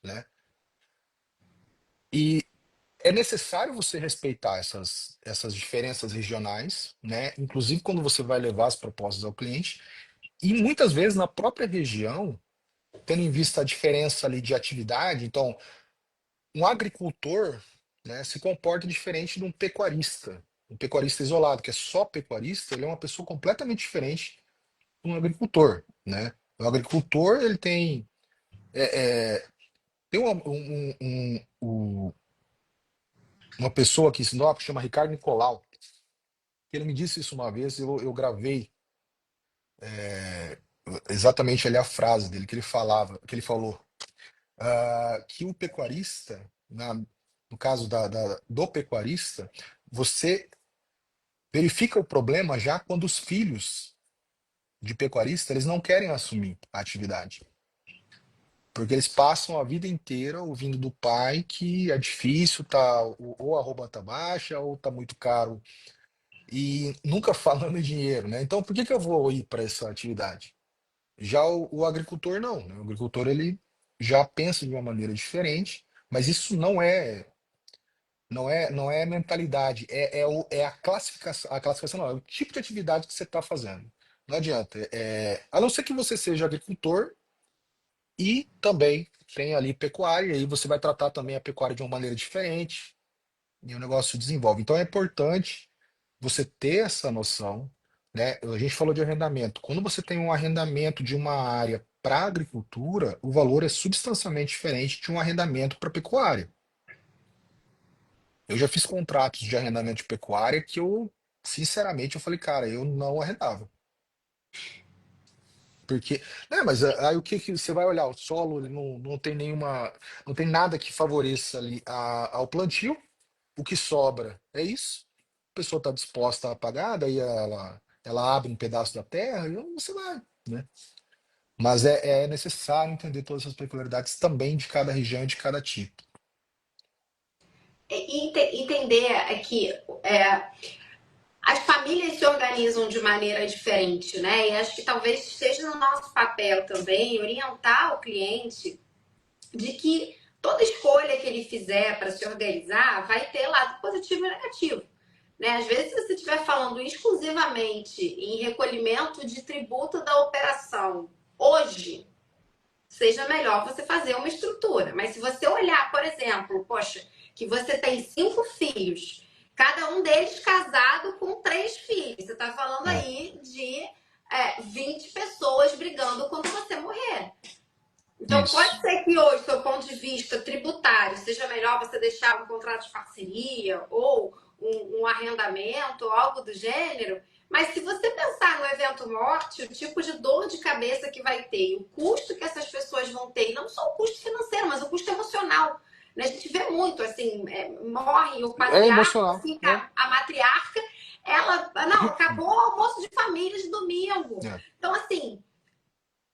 né? E é necessário você respeitar essas diferenças regionais, né? Inclusive quando você vai levar as propostas ao cliente, e muitas vezes na própria região, tendo em vista a diferença ali de atividade, então, um agricultor, né, se comporta diferente de um pecuarista. Um pecuarista isolado, que é só pecuarista, ele é uma pessoa completamente diferente de um agricultor, né? O agricultor, ele tem uma pessoa aqui em Sinop que chama Ricardo Nicolau, que ele me disse isso uma vez, eu gravei exatamente ali a frase dele, que ele falou, que o pecuarista, no caso do pecuarista, você verifica o problema já quando os filhos de pecuarista eles não querem assumir a atividade. Porque eles passam a vida inteira ouvindo do pai que é difícil, tá, ou a roupa tá baixa, ou tá muito caro, e nunca falando em dinheiro, né? Então, por que que eu vou ir para essa atividade? Já o agricultor não, né? O agricultor ele já pensa de uma maneira diferente, mas isso não é mentalidade, a classificação não, é o tipo de atividade que você está fazendo. Não adianta. A não ser que você seja agricultor e também tem ali pecuária, e aí você vai tratar também a pecuária de uma maneira diferente, e o negócio se desenvolve. Então é importante você ter essa noção, né? A gente falou de arrendamento. Quando você tem um arrendamento de uma área para agricultura, o valor é substancialmente diferente de um arrendamento para pecuária. Eu já fiz contratos de arrendamento de pecuária que sinceramente, eu falei, cara, eu não arrendava. Porque, né, mas aí o que que você vai olhar? O solo ele não tem não tem nada que favoreça ali ao plantio. O que sobra é isso. A pessoa está disposta a pagar, daí ela abre um pedaço da terra e você vai, né? Mas é necessário entender todas essas peculiaridades também de cada região e de cada tipo. Entender é que as famílias se organizam de maneira diferente, né? E acho que talvez esteja no nosso papel também orientar o cliente de que toda escolha que ele fizer para se organizar vai ter lado positivo e negativo. Né? Às vezes, se você estiver falando exclusivamente em recolhimento de tributo da operação hoje, seja melhor você fazer uma estrutura. Mas se você olhar, por exemplo, poxa, que você tem 5 filhos, cada um deles casado com 3 filhos, você está falando É, aí de 20 pessoas brigando quando você morrer. Então, pode isso. ser que hoje, do seu ponto de vista tributário, seja melhor você deixar um contrato de parceria ou um arrendamento, algo do gênero, mas se você pensar no evento morte, o tipo de dor de cabeça que vai ter, o custo que essas pessoas vão ter, e não só o custo financeiro, mas o custo emocional, né? A gente vê muito, assim, morre o É patriarca, emocional, né? fica a matriarca, ela, não, acabou o almoço de família de domingo. É. Então, assim,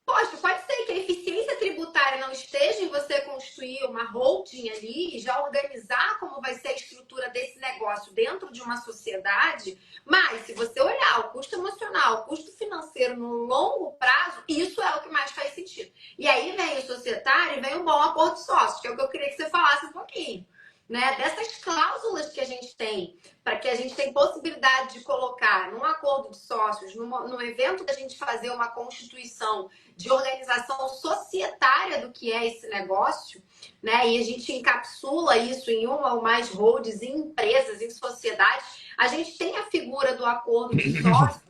poxa, pode ser que a eficiência tributária não esteja em você construir uma holding ali e já organizar como vai ser a estrutura desse negócio dentro de uma sociedade, mas se você olhar o custo emocional, o custo financeiro no longo prazo, isso é o que mais faz sentido. E aí vem o societário e vem o bom acordo de sócios, que é o que eu queria que você falasse um pouquinho. Né, dessas cláusulas que a gente tem, para que a gente tem possibilidade de colocar num acordo de sócios, num evento da gente fazer uma constituição de organização societária do que é esse negócio, né? E a gente encapsula isso em uma ou mais holdings, em empresas, em sociedades. A gente tem a figura do acordo de sócio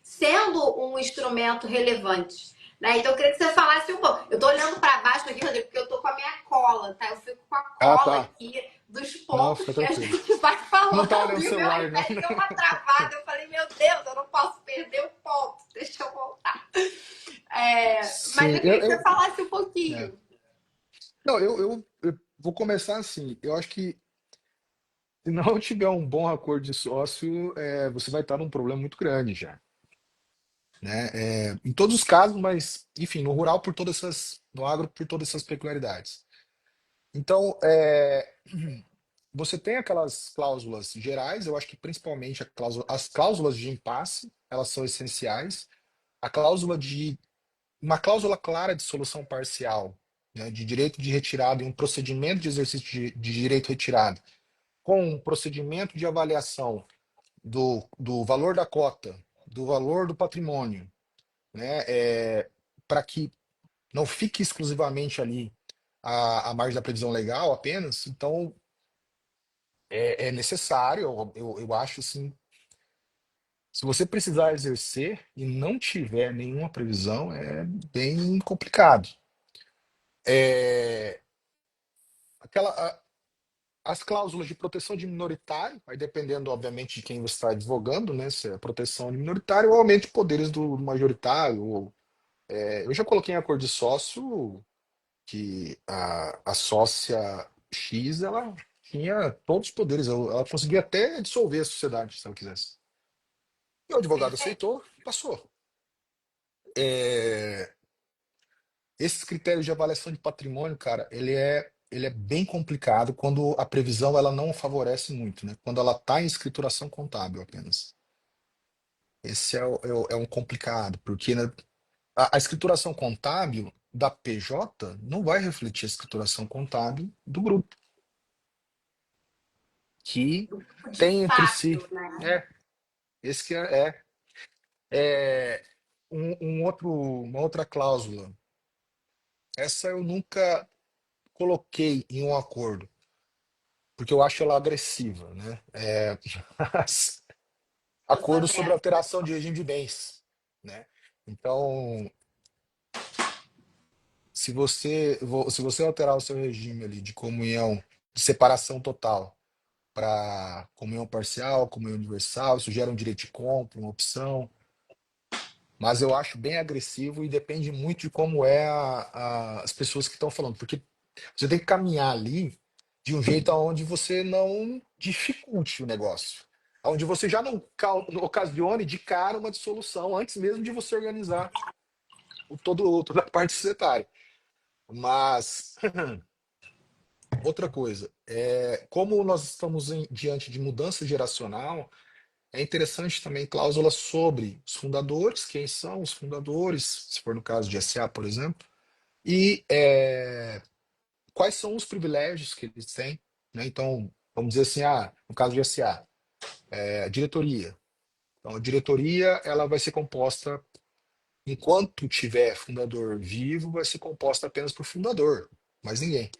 sendo um instrumento relevante. Né? Então, eu queria que você falasse um pouco. Eu estou olhando para baixo aqui, Rodrigo, porque eu estou com a minha cola, tá? Eu fico com a Ah, cola tá. aqui dos Não, pontos fica que a tranquilo. gente vai Não tá falando olhando o e o meu celular, não, iPad né? deu uma travada. Eu falei, meu Deus, eu não posso perder o ponto. Deixa eu voltar. Mas Sim, eu queria que você falasse um é. pouquinho. Não, eu vou começar assim. Eu acho que se não tiver um bom acordo de sócio, você vai estar num problema muito grande já, né? Em todos os casos, mas enfim, no rural por todas essas, no agro por todas essas peculiaridades. Então, você tem aquelas cláusulas gerais. Eu acho que principalmente as cláusulas de impasse, elas são essenciais. A cláusula de uma cláusula clara de solução parcial, né, de direito de retirada e um procedimento de exercício de direito retirado, com um procedimento de avaliação do valor da cota, do valor do patrimônio, né, para que não fique exclusivamente ali a margem da previsão legal apenas. Então, é necessário, eu acho assim, se você precisar exercer e não tiver nenhuma previsão, é bem complicado. É, aquela, as cláusulas de proteção de minoritário, aí dependendo, obviamente, de quem você está advogando, né? Se é proteção de minoritário ou aumento de poderes do majoritário. Eu já coloquei em acordo de sócio que a sócia X, ela tinha todos os poderes, ela conseguia até dissolver a sociedade, se ela quisesse. E o advogado Perfeito. aceitou, passou. É, esses critérios de avaliação de patrimônio, cara, ele é bem complicado quando a previsão ela não favorece muito, né? Quando ela está em escrituração contábil apenas. Esse é um complicado, porque, né, a escrituração contábil da PJ não vai refletir a escrituração contábil do grupo, que De tem entre si. fato, né? É, esse que é uma outra cláusula. Essa eu nunca coloquei em um acordo, porque eu acho ela agressiva, né? Mas Eu sou acordo sobre dessa. alteração de regime de bens, né? Então, se você alterar o seu regime ali de comunhão, de separação total para comunhão parcial, comunhão universal, isso gera um direito de compra, uma opção, mas eu acho bem agressivo e depende muito de como as pessoas que estão falando, porque você tem que caminhar ali de um jeito aonde você não dificulte o negócio, onde você já não ocasione de cara uma dissolução antes mesmo de você organizar toda a parte societária. Mas outra coisa, como nós estamos diante de mudança geracional, é interessante também cláusulas sobre os fundadores, quem são os fundadores, se for no caso de SA, por exemplo, e quais são os privilégios que eles têm, né? Então, vamos dizer assim, no caso de SA, a diretoria. Então, a diretoria ela vai ser composta, enquanto tiver fundador vivo, vai ser composta apenas por fundador, mais ninguém,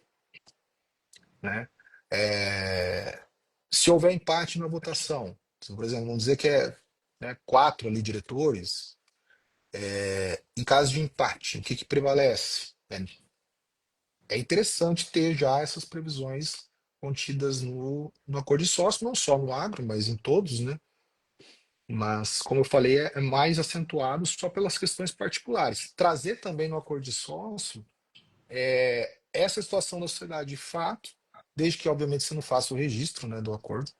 né? É, se houver empate na votação, por exemplo, vamos dizer que né, quatro ali diretores, em caso de empate, o que prevalece? É interessante ter já essas previsões contidas no acordo de sócio, não só no agro, mas em todos, né? Mas, como eu falei, é mais acentuado só pelas questões particulares. Trazer também no acordo de sócio essa situação da sociedade de fato, desde que, obviamente, você não faça o registro, né, do acordo,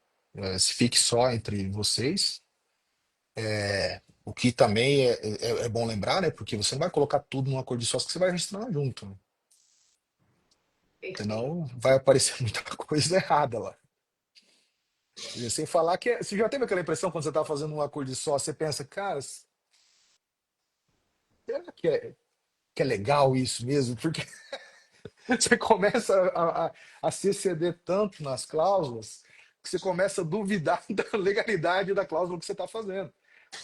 se fique só entre vocês. O que também é bom lembrar, né, porque você não vai colocar tudo num acordo de sócio que você vai registrar junto, né? Perfeito. Senão vai aparecer muita coisa errada lá. E sem falar que você já teve aquela impressão quando você está fazendo um acordo de sócio, você pensa, cara, será que é legal isso mesmo? Porque você começa a se exceder tanto nas cláusulas que você começa a duvidar da legalidade da cláusula que você está fazendo.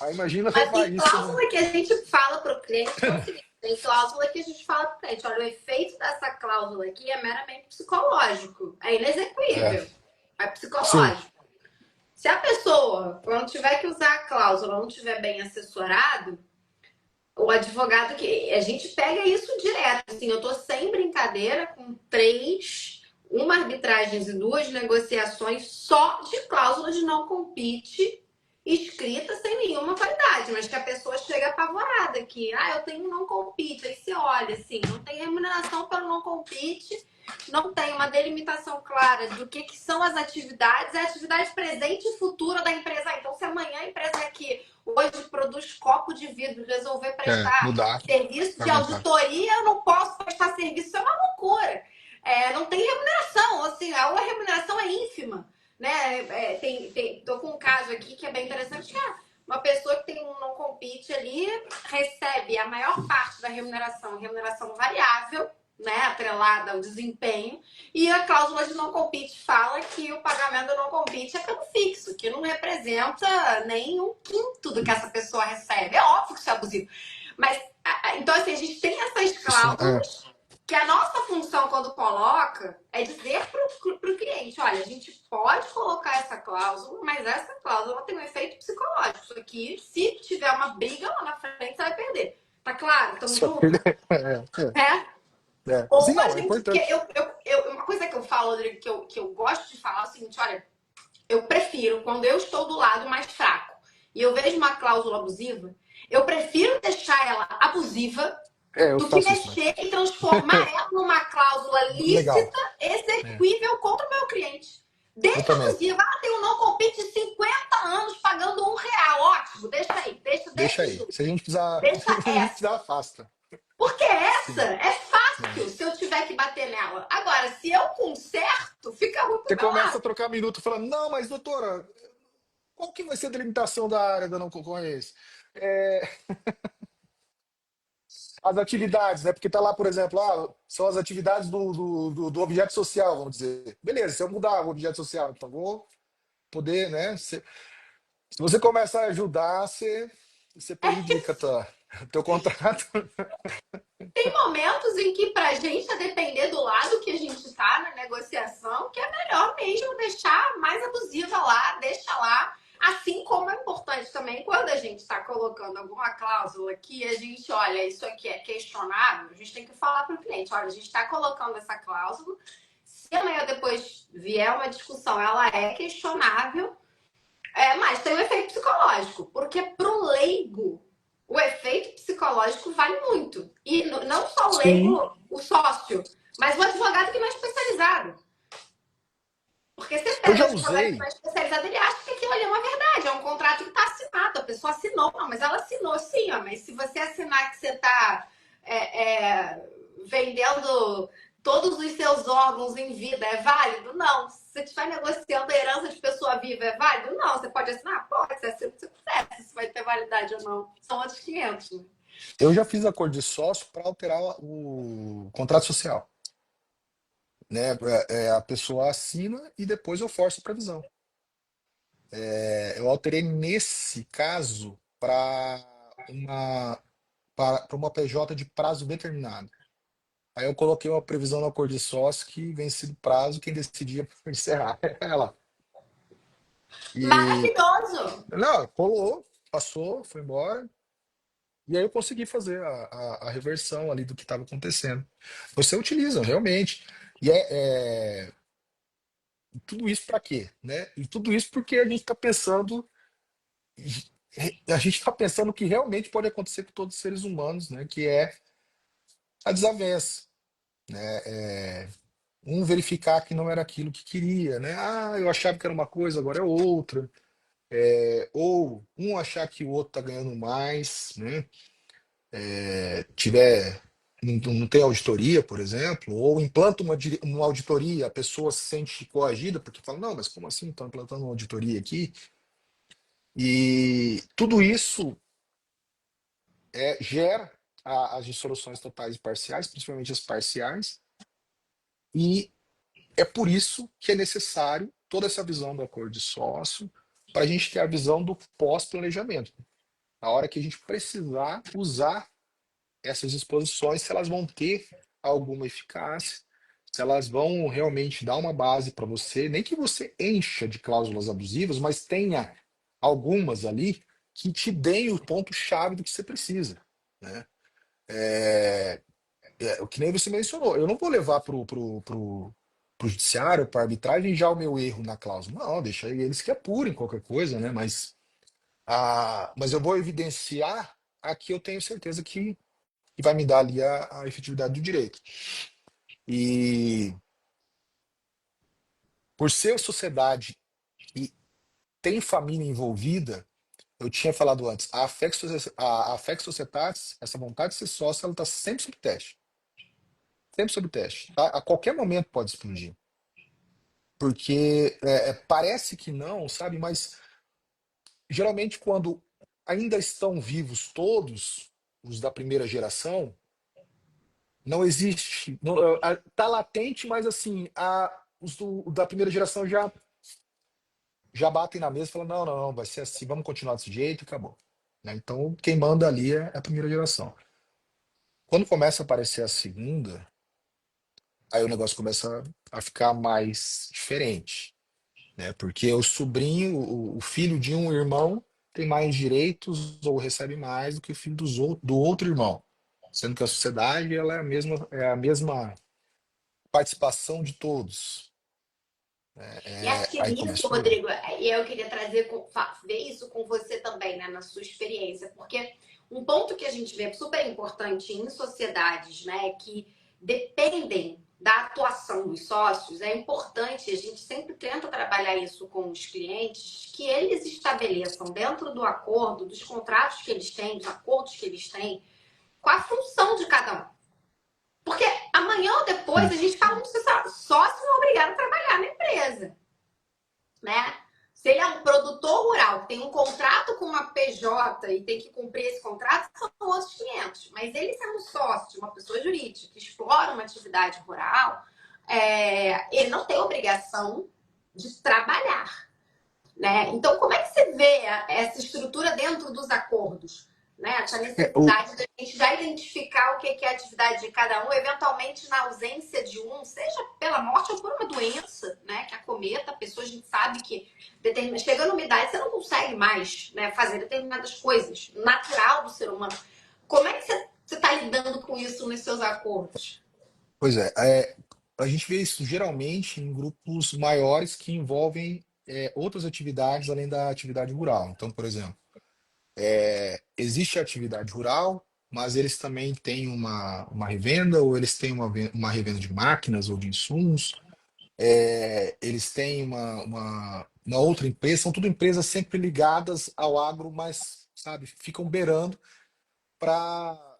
Aí imagina Mas levar tem isso no. cláusula que a gente fala para o cliente que é o seguinte: tem cláusula que a gente fala para o cliente, olha, o efeito dessa cláusula aqui é meramente psicológico, é É, inexequível, é sim, psicológico. Se a pessoa, quando tiver que usar a cláusula, não tiver bem assessorado, o advogado que. A gente pega isso direto. Assim, eu tô sem brincadeira com uma arbitragens e duas negociações só de cláusulas de não compete escrita sem nenhuma validade, mas que a pessoa chega apavorada que, eu tenho não compete, aí você olha assim, não tem remuneração pelo não compete, não tem uma delimitação clara do que são as atividades, é a atividade presente e futura da empresa. Então, se amanhã a empresa aqui hoje produz copo de vidro, resolver prestar mudar, serviço de vai mudar. auditoria, eu não posso prestar serviço, isso é uma loucura. Não tem remuneração, assim, a remuneração é ínfima. Né? Tô com um caso aqui que é bem interessante, que é uma pessoa que tem um não compete ali, recebe a maior parte da remuneração variável, né, atrelada ao desempenho, e a cláusula de não compete fala que o pagamento do não compete é pelo fixo, que não representa nem um quinto do que essa pessoa recebe. É óbvio que isso é abusivo. Mas, então, assim, a gente tem essas Isso, cláusulas que a nossa função, quando coloca, é dizer para o cliente: olha, a gente pode colocar essa cláusula, mas essa cláusula tem um efeito psicológico. Isso aqui, se tiver uma briga lá na frente, você vai perder. Tá claro? Tamo só junto? É? Sim, Ou a não, é gente. Porque importante. uma coisa que eu falo, Rodrigo, que eu gosto de falar é o seguinte: olha, eu prefiro, quando eu estou do lado mais fraco e eu vejo uma cláusula abusiva, eu prefiro deixar ela abusiva Eu do que faço isso, né? mexer e transformar ela numa cláusula Legal. lícita, É, exequível contra o meu cliente. eu Deixa também. abusiva. Tem um não compete de 50 anos pagando R$ 1. Ótimo, deixa aí, Deixa deixa aí. junto. Se a gente precisar, Deixa se a gente essa. precisar, afasta. Porque essa Sim. é É. fácil se eu tiver que bater nela. Agora, se eu conserto, fica ruim pro Você meu começa a lado. trocar minuto falando, não, mas doutora, qual que vai ser a delimitação da área da não concorrência? É, as atividades, né? Porque tá lá, por exemplo, são as atividades do objeto social, vamos dizer. Beleza, se eu mudar o objeto social, então vou poder, né? Se você começar a ajudar, você prejudica teu contrato. Tem momentos em que, pra gente, a depender do lado que a gente tá na negociação, que é melhor mesmo deixar mais abusiva lá, deixa lá. Assim como é importante também, quando a gente está colocando alguma cláusula que a gente olha, isso aqui é questionável, a gente tem que falar para o cliente: olha, a gente está colocando essa cláusula, se amanhã depois vier uma discussão, ela é questionável, mas tem um efeito psicológico, porque para o leigo, o efeito psicológico vale muito. E não só o Sim. leigo, o sócio, mas o advogado que não é especializado. Porque você Eu pega o já advogado que não usei. é especializado, ele acha que aquilo ali é uma verdade, é um contrato que está assinado, a pessoa assinou. Não, mas ela assinou sim, mas se você assinar que você está vendendo todos os seus órgãos em vida, é válido? Não. Se você estiver negociando a herança de pessoa viva, é válido? Não. Você pode assinar? Pode, você assina o que você quiser, se vai ter validade ou não. São outros 500, né? Eu já fiz acordo de sócio para alterar o contrato social, né? A pessoa assina e depois eu forço a previsão. Eu alterei nesse caso uma para uma PJ de prazo determinado. Aí eu coloquei uma previsão no acordo de sócio que vencido o prazo, quem decidia por encerrar era ela. E Maravilhoso! não, rolou, passou, foi embora. E aí eu consegui fazer a reversão ali do que estava acontecendo. Você utiliza, realmente. E tudo isso para quê, né? E tudo isso porque a gente está pensando o que realmente pode acontecer com todos os seres humanos, né? Que é a desavença, né? um verificar que não era aquilo que queria, né? Ah, eu achava que era uma coisa, agora é outra. Ou um achar que o outro está ganhando mais, né? Tiver não tem auditoria, por exemplo, ou implanta uma auditoria, a pessoa se sente coagida porque fala, não, mas como assim estão implantando uma auditoria aqui? E tudo isso gera as dissoluções totais e parciais, principalmente as parciais, e é por isso que é necessário toda essa visão do acordo de sócio para a gente ter a visão do pós-planejamento. A hora que a gente precisar usar essas disposições, se elas vão ter alguma eficácia, se elas vão realmente dar uma base para você, nem que você encha de cláusulas abusivas, mas tenha algumas ali que te deem o ponto-chave do que você precisa, né? O que nem você mencionou, eu não vou levar pro judiciário, para arbitragem, já o meu erro na cláusula. Não, deixa eles que apurem qualquer coisa, né? Mas eu vou evidenciar a que eu tenho certeza que vai me dar ali a efetividade do direito. E por ser sociedade e tem família envolvida, eu tinha falado antes, a Fex Societatis, essa vontade de ser sócio, ela está sempre sob teste. Sempre sob teste. Tá? A qualquer momento pode explodir. Porque parece que não, sabe? Mas geralmente quando ainda estão vivos todos, os da primeira geração, não existe. Não, tá latente, mas assim, da primeira geração já batem na mesa e falam, não, não, não, vai ser assim, vamos continuar desse jeito e acabou. Né? Então, quem manda ali é a primeira geração. Quando começa a aparecer a segunda, aí o negócio começa a ficar mais diferente, né? Porque o sobrinho, o filho de um irmão tem mais direitos ou recebe mais do que o filho do outro irmão, sendo que a sociedade ela é a mesma participação de todos. E acho que Aí nisso, começou aí. Rodrigo, e eu queria trazer, ver isso com você também, né, na sua experiência, porque um ponto que a gente vê super importante em sociedades, né, que dependem da atuação dos sócios, é importante, a gente sempre tenta trabalhar isso com os clientes, que eles estabeleçam dentro do acordo, dos contratos que eles têm, dos acordos que eles têm, qual a função de cada um. Porque amanhã ou depois Sim. a gente fala, sócio não é obrigado a trabalhar na empresa, né? Se ele é um produtor rural, tem um contrato com uma PJ e tem que cumprir esse contrato, são outros 500. Mas ele sendo sócio de uma pessoa jurídica que explora uma atividade rural, ele não tem obrigação de trabalhar, né? Então, como é que você vê essa estrutura dentro dos acordos? Né? Essa É, o, necessidade de a gente já identificar o que é a atividade de cada um, eventualmente na ausência de um, seja pela morte ou por uma doença, né, que acometa a pessoa, a gente sabe que chegando numa idade você não consegue mais, né, fazer determinadas coisas, natural do ser humano. Como é que você está lidando com isso nos seus acordos? Pois a gente vê isso geralmente em grupos maiores que envolvem outras atividades além da atividade rural. Então, por exemplo, existe a atividade rural, mas eles também têm uma revenda, ou eles têm uma revenda de máquinas ou de insumos, eles têm uma outra empresa, são tudo empresas sempre ligadas ao agro, mas, sabe, ficam beirando para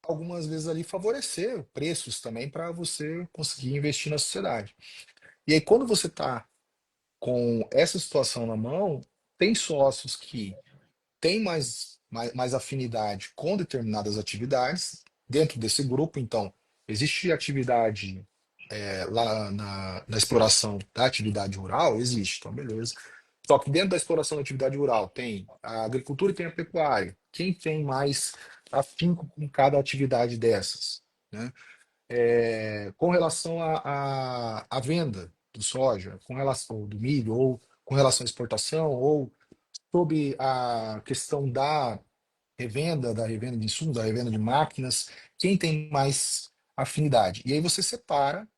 algumas vezes ali favorecer preços também para você conseguir investir na sociedade. E aí, quando você está com essa situação na mão, tem sócios que têm mais afinidade com determinadas atividades dentro desse grupo. Então, existe atividade lá na exploração da atividade rural? Existe, então beleza. Só que dentro da exploração da atividade rural tem a agricultura e tem a pecuária. Quem tem mais afinco com cada atividade dessas, né? Com relação à venda do soja, com relação ou do milho, ou com relação à exportação, ou sobre a questão da revenda de insumos, da revenda de máquinas, quem tem mais afinidade. E aí você separa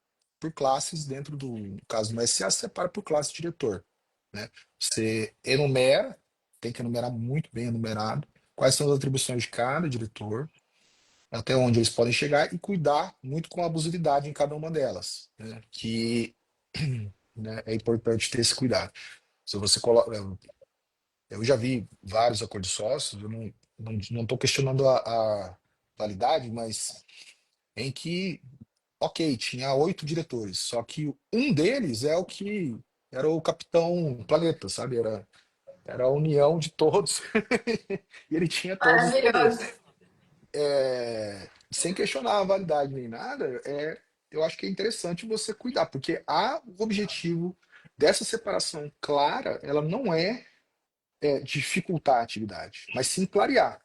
por classes dentro no caso do SA, você separa por classe de diretor, né? Você enumera, tem que enumerar muito bem enumerado, quais são as atribuições de cada diretor, até onde eles podem chegar e cuidar muito com abusividade em cada uma delas, né? Que né, é importante ter esse cuidado. Se você coloca, eu já vi vários acordos sócios, eu não estou questionando a validade, mas em que, ok, tinha 8 diretores, só que um deles é o que era o Capitão Planeta, sabe? Era a união de todos e ele tinha todos os poderes. Maravilhoso. Sem questionar a validade nem nada, eu acho que é interessante você cuidar, porque o objetivo dessa separação clara, ela não dificultar a atividade, mas sim clarear.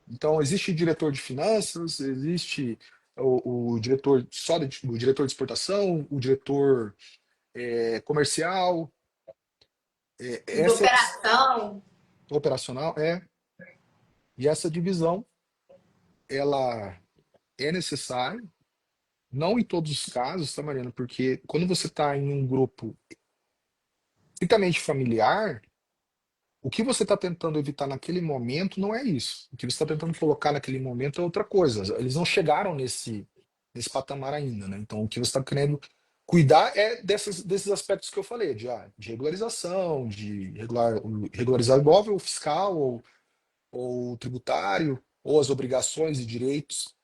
Então, existe diretor de finanças, existe o diretor o diretor de exportação, o diretor comercial, De essa operação. operacional e essa divisão ela é necessária, não em todos os casos, tá, Mariana? Porque quando você está em um grupo estritamente familiar, o que você está tentando evitar naquele momento não é isso. O que você está tentando colocar naquele momento é outra coisa. Eles não chegaram nesse patamar ainda, né? Então, o que você está querendo cuidar é desses aspectos que eu falei, de regularização, de regularizar o imóvel fiscal ou tributário, ou as obrigações e direitos.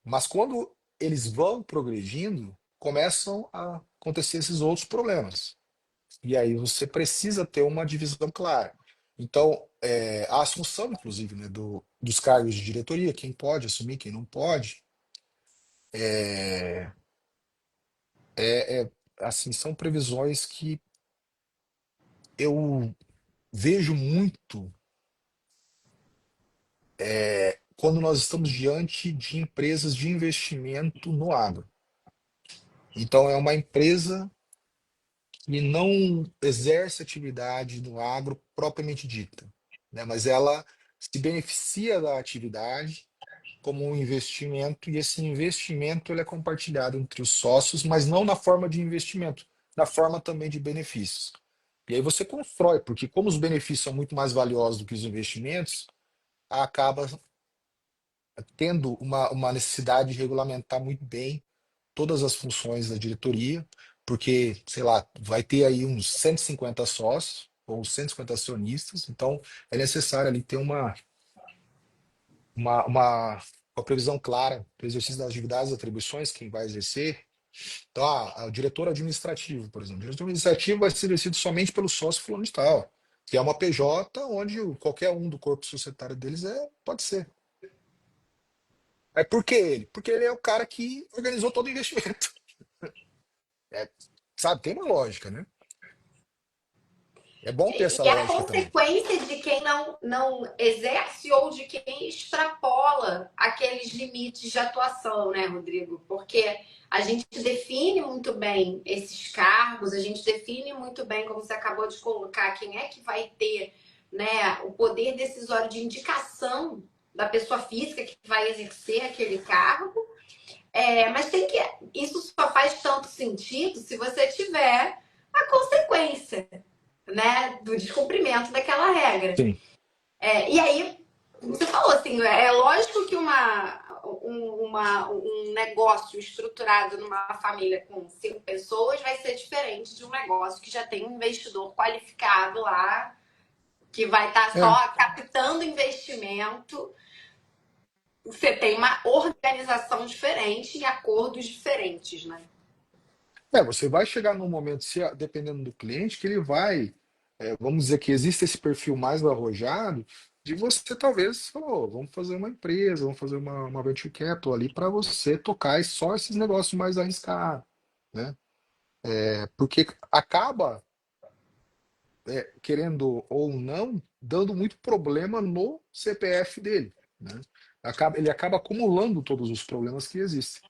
Mas quando eles vão progredindo, começam a acontecer esses outros problemas. E aí você precisa ter uma divisão clara. Então, a assunção, inclusive, né, dos cargos de diretoria, quem pode assumir, quem não pode, é, assim, são previsões que eu vejo muito quando nós estamos diante de empresas de investimento no agro. Então, é uma empresa que não exerce atividade no agro propriamente dita, né, mas ela se beneficia da atividade como um investimento, e esse investimento ele é compartilhado entre os sócios, mas não na forma de investimento, na forma também de benefícios. E aí você constrói, porque como os benefícios são muito mais valiosos do que os investimentos, acaba tendo uma necessidade de regulamentar muito bem todas as funções da diretoria, porque, sei lá, vai ter aí uns 150 sócios ou 150 acionistas, então é necessário ali ter uma, uma, uma previsão clara para o exercício das atividades e atribuições, quem vai exercer. Então, o diretor administrativo, por exemplo. O diretor administrativo vai ser exercido somente pelo sócio fulano de tal, que é uma PJ onde qualquer um do corpo societário deles pode ser. Mas por que ele? Porque ele é o cara que organizou todo o investimento. É, sabe, tem uma lógica, né? É bom ter essa E a lógica também. consequência de quem não exerce ou de quem extrapola aqueles limites de atuação, né, Rodrigo? Porque a gente define muito bem esses cargos, a gente define muito bem, como você acabou de colocar, quem é que vai ter, né, o poder decisório de indicação da pessoa física que vai exercer aquele cargo. Mas tem que. Isso só faz tanto sentido se você tiver a consequência, né, do descumprimento daquela regra. Sim. E aí, você falou assim, é lógico que um negócio estruturado numa família com 5 pessoas vai ser diferente de um negócio que já tem um investidor qualificado lá, que vai estar É, só captando investimento. Você tem uma organização diferente e acordos diferentes, né? você vai chegar num momento, dependendo do cliente, que ele vai, vamos dizer que existe esse perfil mais arrojado, de você talvez, vamos fazer uma empresa, vamos fazer uma venture capital ali para você tocar só esses negócios mais arriscados, né? Porque acaba, querendo ou não, dando muito problema no CPF dele, né? Ele acaba acumulando todos os problemas que existem.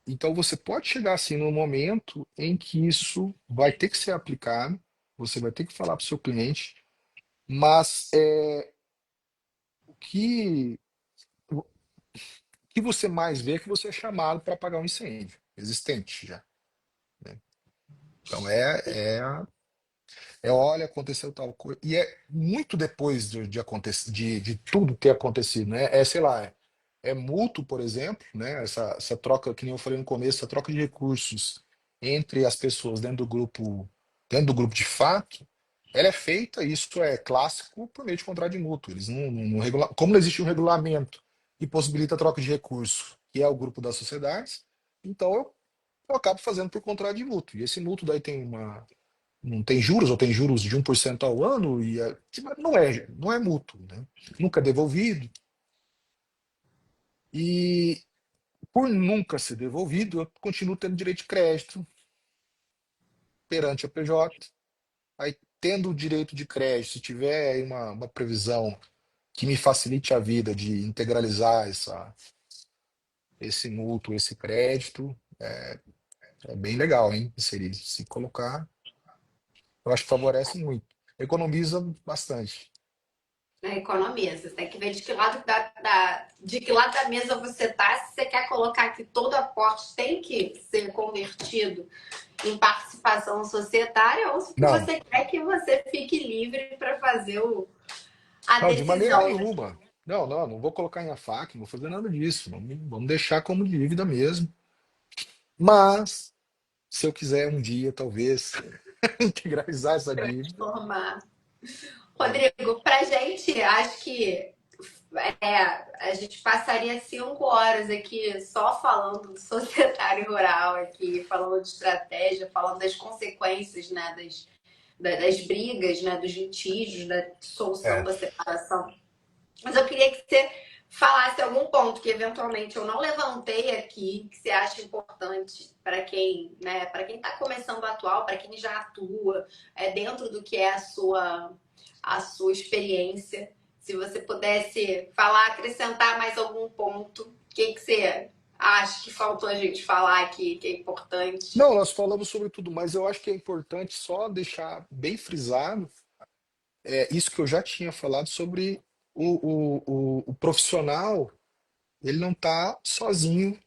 Então você pode chegar assim num momento em que isso vai ter que ser aplicado, você vai ter que falar para o seu cliente, mas o que você mais vê é que você é chamado para apagar um incêndio existente já, né? Então olha, aconteceu tal coisa. E é muito depois de tudo ter acontecido, né? Sei lá, é mútuo, por exemplo, né? Essa troca, que nem eu falei no começo, a troca de recursos entre as pessoas dentro do grupo de fato, ela é feita, isso é clássico, por meio de contrato de mútuo. Eles como não existe um regulamento que possibilita a troca de recursos, que é o grupo das sociedades, então eu acabo fazendo por contrato de mútuo. E esse mútuo daí não tem juros, ou tem juros de 1% ao ano, que não é mútuo, né? Nunca é devolvido. E por nunca ser devolvido, eu continuo tendo direito de crédito perante a PJ. Aí, tendo o direito de crédito, se tiver aí uma previsão que me facilite a vida de integralizar esse mútuo, esse crédito, é bem legal, hein? Se colocar, eu acho que favorece muito. Economiza bastante. Né, economia. Você tem que ver de que lado de que lado da mesa você tá. Se você quer colocar que todo aporte tem que ser convertido em participação societária, ou se Não, você quer que você fique livre para fazer a não, de maneira decisão. nenhuma. Não vou colocar em AFAC, não vou fazer nada disso. Vamos deixar como dívida mesmo. Mas, se eu quiser um dia, talvez, integralizar essa dívida, Transformar. é, Rodrigo, pra gente, acho que a gente passaria 5 horas aqui só falando do societário rural aqui, falando de estratégia, falando das consequências, né, das brigas, né, dos litígios, da dissolução, é. da separação. Mas eu queria que você falasse algum ponto que eventualmente eu não levantei aqui, que você acha importante para quem, né, para quem está começando a atuar, para quem já atua, dentro do que é a sua experiência. Se você pudesse falar, acrescentar mais algum ponto, o que você acha que faltou a gente falar aqui, que é importante? Não, nós falamos sobre tudo, mas eu acho que é importante só deixar bem frisado isso que eu já tinha falado sobre o profissional, ele não está sozinho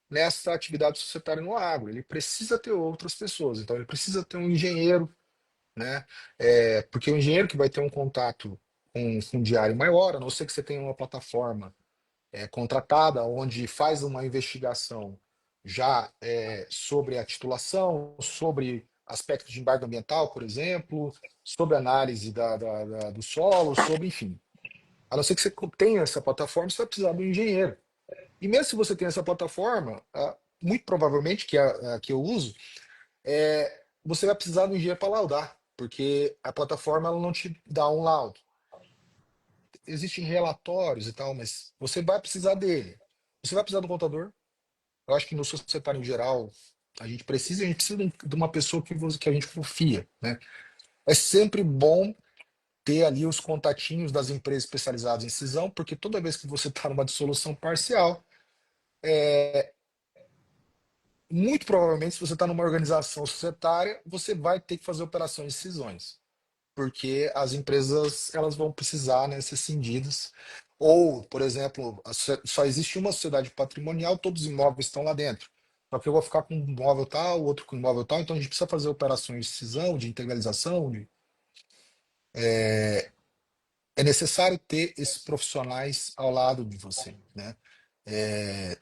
nessa atividade societária no agro, ele precisa ter outras pessoas, então ele precisa ter um engenheiro, né? Porque o engenheiro que vai ter um contato com um diário maior, a não ser que você tenha uma plataforma contratada, onde faz uma investigação já sobre a titulação, sobre aspectos de embargo ambiental, por exemplo, sobre análise do solo, sobre, enfim. A não ser que você tenha essa plataforma, você vai precisar do engenheiro. E mesmo se você tem essa plataforma, muito provavelmente, que é a que eu uso, você vai precisar do engenheiro para laudar, porque a plataforma ela não te dá um laudo. Existem relatórios e tal, mas você vai precisar dele. Você vai precisar do contador. Eu acho que no societário em geral, a gente precisa de uma pessoa que a gente confia, né? É sempre bom ter ali os contatinhos das empresas especializadas em cisão, porque toda vez que você está numa dissolução parcial, muito provavelmente, se você está numa organização societária, você vai ter que fazer operações de cisões, porque as empresas elas vão precisar, né, ser cindidas. Ou, por exemplo, só existe uma sociedade patrimonial, todos os imóveis estão lá dentro. Só que eu vou ficar com um imóvel tal, outro com um imóvel tal, então a gente precisa fazer operações de cisão, de integralização. É necessário ter esses profissionais ao lado de você, né?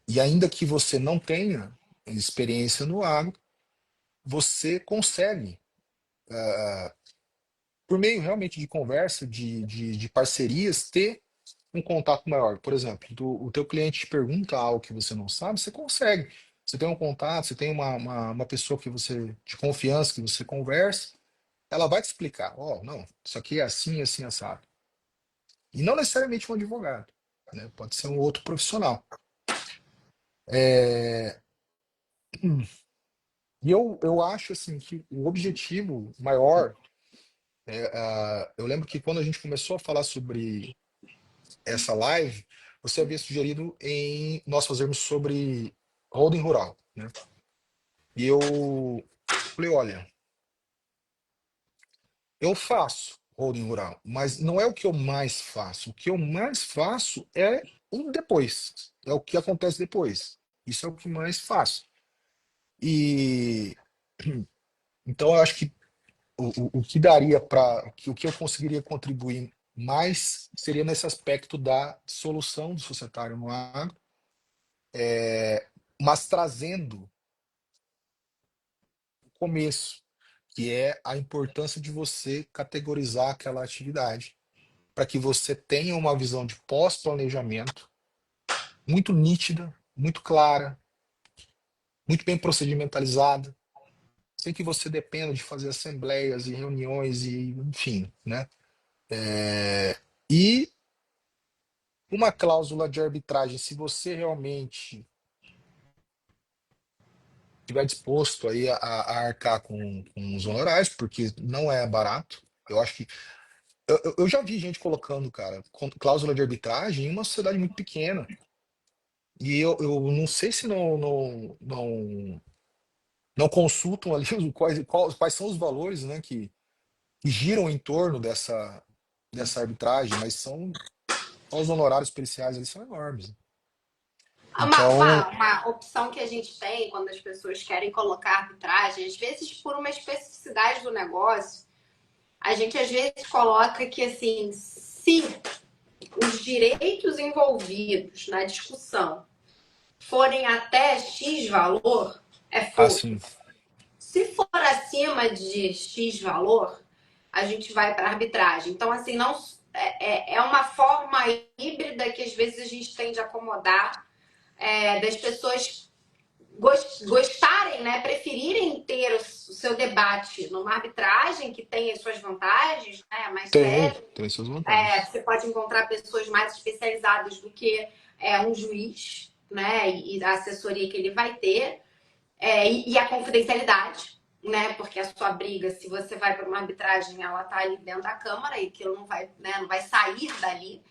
E ainda que você não tenha experiência no agro, você consegue, por meio realmente de conversa, de parcerias, ter um contato maior. Por exemplo, o teu cliente te pergunta algo que você não sabe, você consegue. Você tem um contato, você tem uma pessoa que você de confiança, que você conversa, ela vai te explicar, ó, não, isso aqui é assim, assim, assado. E não necessariamente um advogado, né? Pode ser um outro profissional. É, E eu acho assim que o objetivo maior, eu lembro que quando a gente começou a falar sobre essa live, você havia sugerido em nós fazermos sobre holding rural, né? E eu falei, olha, eu faço holding rural, mas não é o que eu mais faço. O que eu mais faço é o depois, é o que acontece depois. Isso é o que mais faço. E então eu acho que o que daria para o que eu conseguiria contribuir mas seria nesse aspecto da solução do societário no agro, mas trazendo o começo, que é a importância de você categorizar aquela atividade, para que você tenha uma visão de pós-planejamento muito nítida, muito clara, muito bem procedimentalizada, sem que você dependa de fazer assembleias e reuniões e, enfim, né? E uma cláusula de arbitragem, se você realmente estiver disposto aí a arcar com os honorários, porque não é barato. Eu acho que eu já vi gente colocando, cara, cláusula de arbitragem em uma sociedade muito pequena. E eu não sei se não consultam ali quais são os valores, né, que giram em torno dessa arbitragem, mas os honorários periciais ali são enormes. Então, Uma opção que a gente tem quando as pessoas querem colocar arbitragem, às vezes por uma especificidade do negócio, a gente às vezes coloca que assim, se os direitos envolvidos na discussão forem até X valor, é assim, força. Se for acima de X valor, a gente vai para arbitragem. Então, assim, não é uma forma híbrida que às vezes a gente tende a acomodar das pessoas gostarem, né, preferirem ter o seu debate numa arbitragem que tem as suas vantagens, né, mais sério. tem suas vantagens. Você pode encontrar pessoas mais especializadas do que um juiz, né, e a assessoria que ele vai ter, e a confidencialidade, né, porque a sua briga, se você vai para uma arbitragem, ela tá ali dentro da Câmara e aquilo não vai, né, não vai sair dali.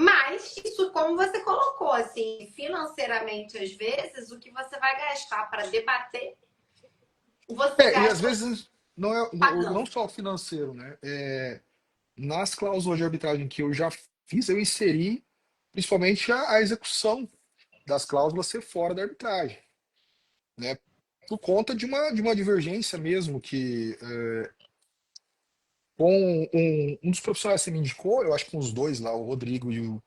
Mas isso, como você colocou, assim, financeiramente, às vezes, o que você vai gastar para debater, você E às gasta vezes não pagando. só o financeiro, né? Nas cláusulas de arbitragem que eu já fiz, eu inseri principalmente a execução das cláusulas ser fora da arbitragem, né? Por conta de uma divergência mesmo que com um dos profissionais que você me indicou, eu acho que com os dois lá, o Rodrigo e o,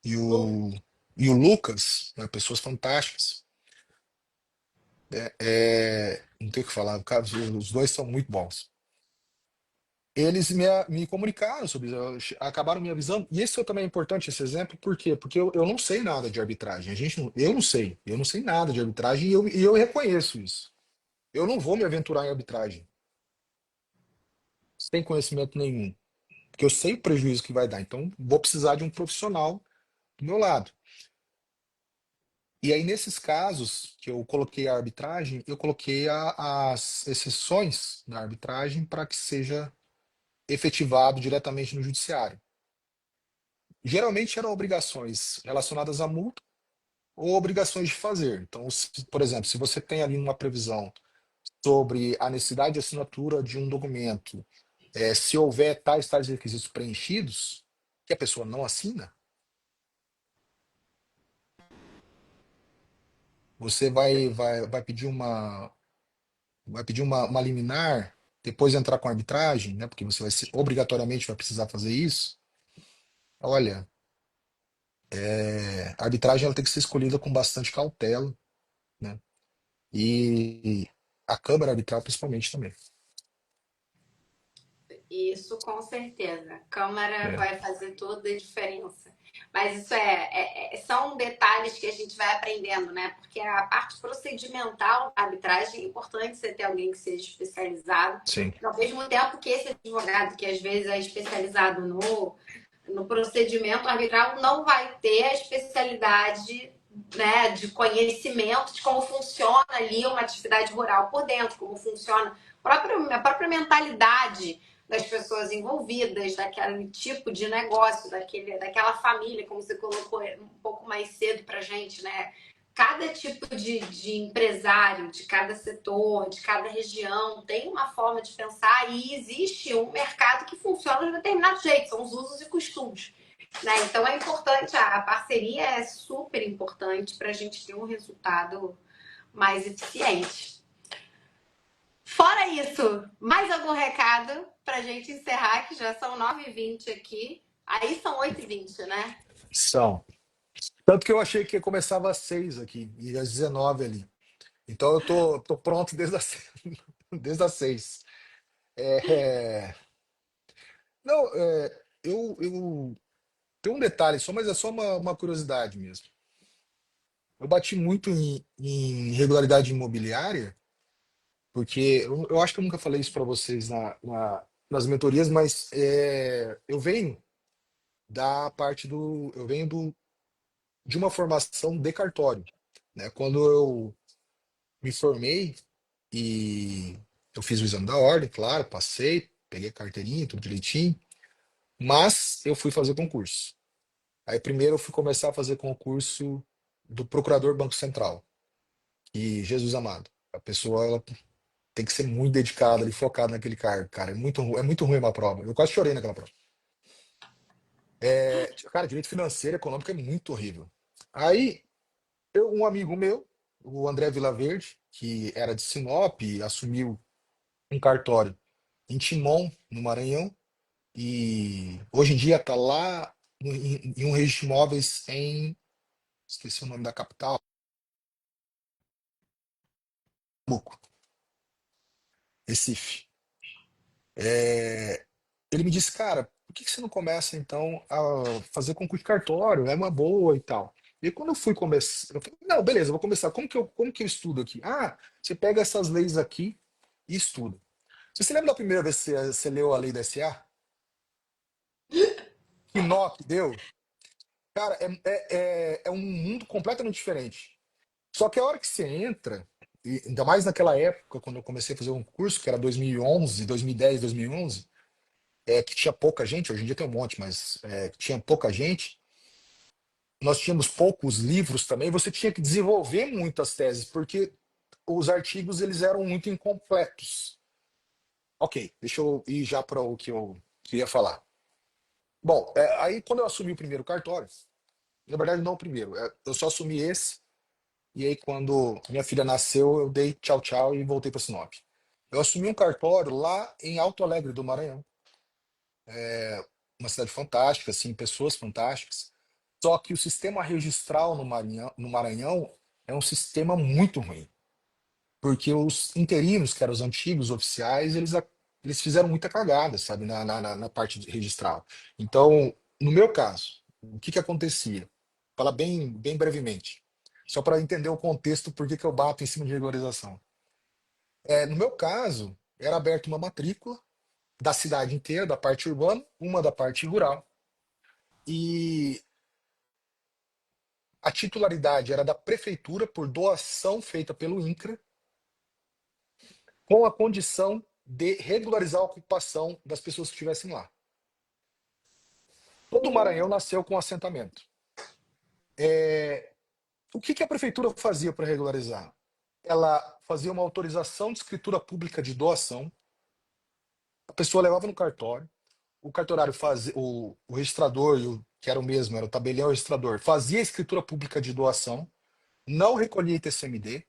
e o Lucas, né, pessoas fantásticas. Não tem o que falar, os dois são muito bons. Eles me comunicaram sobre isso, acabaram me avisando. E isso também é importante, esse exemplo, por quê? Porque eu não sei nada de arbitragem. Eu não sei nada de arbitragem e eu reconheço isso. Eu não vou me aventurar em arbitragem sem conhecimento nenhum, porque eu sei o prejuízo que vai dar. Então, vou precisar de um profissional do meu lado. E aí, nesses casos que eu coloquei a arbitragem, eu coloquei as exceções na arbitragem para que seja efetivado diretamente no judiciário. Geralmente eram obrigações relacionadas à multa ou obrigações de fazer. Então, por exemplo, se você tem ali uma previsão sobre a necessidade de assinatura de um documento, se houver tais requisitos preenchidos, que a pessoa não assina, você vai pedir uma liminar, depois entrar com arbitragem, né? Porque você obrigatoriamente vai precisar fazer isso. Olha, a arbitragem ela tem que ser escolhida com bastante cautela, né? E a Câmara Arbitral principalmente também. Isso com certeza. A Câmara É, vai fazer toda a diferença. Mas isso são detalhes que a gente vai aprendendo, né? Porque a parte procedimental, a arbitragem, é importante você ter alguém que seja especializado. sim. Ao mesmo tempo que esse advogado, que às vezes é especializado no procedimento arbitral, não vai ter a especialidade, né, de conhecimento de como funciona ali uma atividade rural por dentro, como funciona a própria mentalidade das pessoas envolvidas, daquele tipo de negócio, daquela família, como você colocou um pouco mais cedo para gente, né? Cada tipo de empresário, de cada setor, de cada região, tem uma forma de pensar e existe um mercado que funciona de determinado jeito, são os usos e costumes. Né? Então é importante, a parceria é super importante para a gente ter um resultado mais eficiente. Fora isso, mais algum recado? pra gente encerrar, que já são 9h20 aqui. Aí são 8h20, né? São. Tanto que eu achei que começava às 6 aqui, e às 19 ali. Então eu tô pronto desde as, desde as 6. É, não, eu tenho um detalhe só, mas é só uma curiosidade mesmo. Eu bati muito em irregularidade imobiliária, porque eu acho que eu nunca falei isso para vocês nas mentorias, mas eu venho da parte do. Eu venho de uma formação de cartório, né? Quando eu me formei e eu fiz o exame da ordem, claro, passei, peguei a carteirinha, tudo direitinho, mas eu fui fazer concurso. Aí primeiro eu fui começar a fazer concurso do Procurador Banco Central. E Jesus amado, a pessoa ela tem que ser muito dedicada e focada naquele cargo, cara. É muito ruim uma prova. Eu quase chorei naquela prova. Cara, direito financeiro, econômico é muito horrível. Aí, um amigo meu, o André Vilaverde, que era de Sinop, assumiu um cartório em Timon, no Maranhão, e hoje em dia está lá em um registro de imóveis em, esqueci o nome da capital, Pernambuco, Recife. É, ele me disse, cara, por que que você não começa então a fazer concurso de cartório? É uma boa e tal. E quando eu fui começar, eu falei, não, beleza, eu vou começar. Como que eu estudo aqui? Ah, você pega essas leis aqui e estuda. Você se lembra da primeira vez que você leu a lei da SA? Que nó que deu? Cara, é um mundo completamente diferente. Só que a hora que você entra, e ainda mais naquela época, quando eu comecei a fazer um curso, que era 2011, 2010, 2011, que tinha pouca gente, hoje em dia tem um monte, mas tinha pouca gente, nós tínhamos poucos livros também, você tinha que desenvolver muitas teses, porque os artigos eles eram muito incompletos. Ok, deixa eu ir já para o que eu queria falar. Bom, aí quando eu assumi o primeiro cartório, na verdade não o primeiro, eu só assumi esse, e aí quando minha filha nasceu, eu dei tchau tchau e voltei para Sinop. Eu assumi um cartório lá em Alto Alegre do Maranhão, uma cidade fantástica, assim, pessoas fantásticas. Só que o sistema registral no Maranhão é um sistema muito ruim, porque os interinos, que eram os antigos oficiais, eles fizeram muita cagada, sabe, na parte registral. Então, no meu caso, o que que acontecia? Falar bem, bem brevemente, só para entender o contexto, por que que eu bato em cima de regularização. No meu caso, era aberta uma matrícula da cidade inteira, da parte urbana, uma da parte rural, e a titularidade era da prefeitura por doação feita pelo INCRA, com a condição de regularizar a ocupação das pessoas que estivessem lá. Todo o Maranhão nasceu com assentamento. O que que a prefeitura fazia para regularizar? Ela fazia uma autorização de escritura pública de doação, a pessoa levava no cartório, o cartorário fazia, o registrador, que era o mesmo, era o tabelião registrador, fazia a escritura pública de doação, não recolhia ITCMD,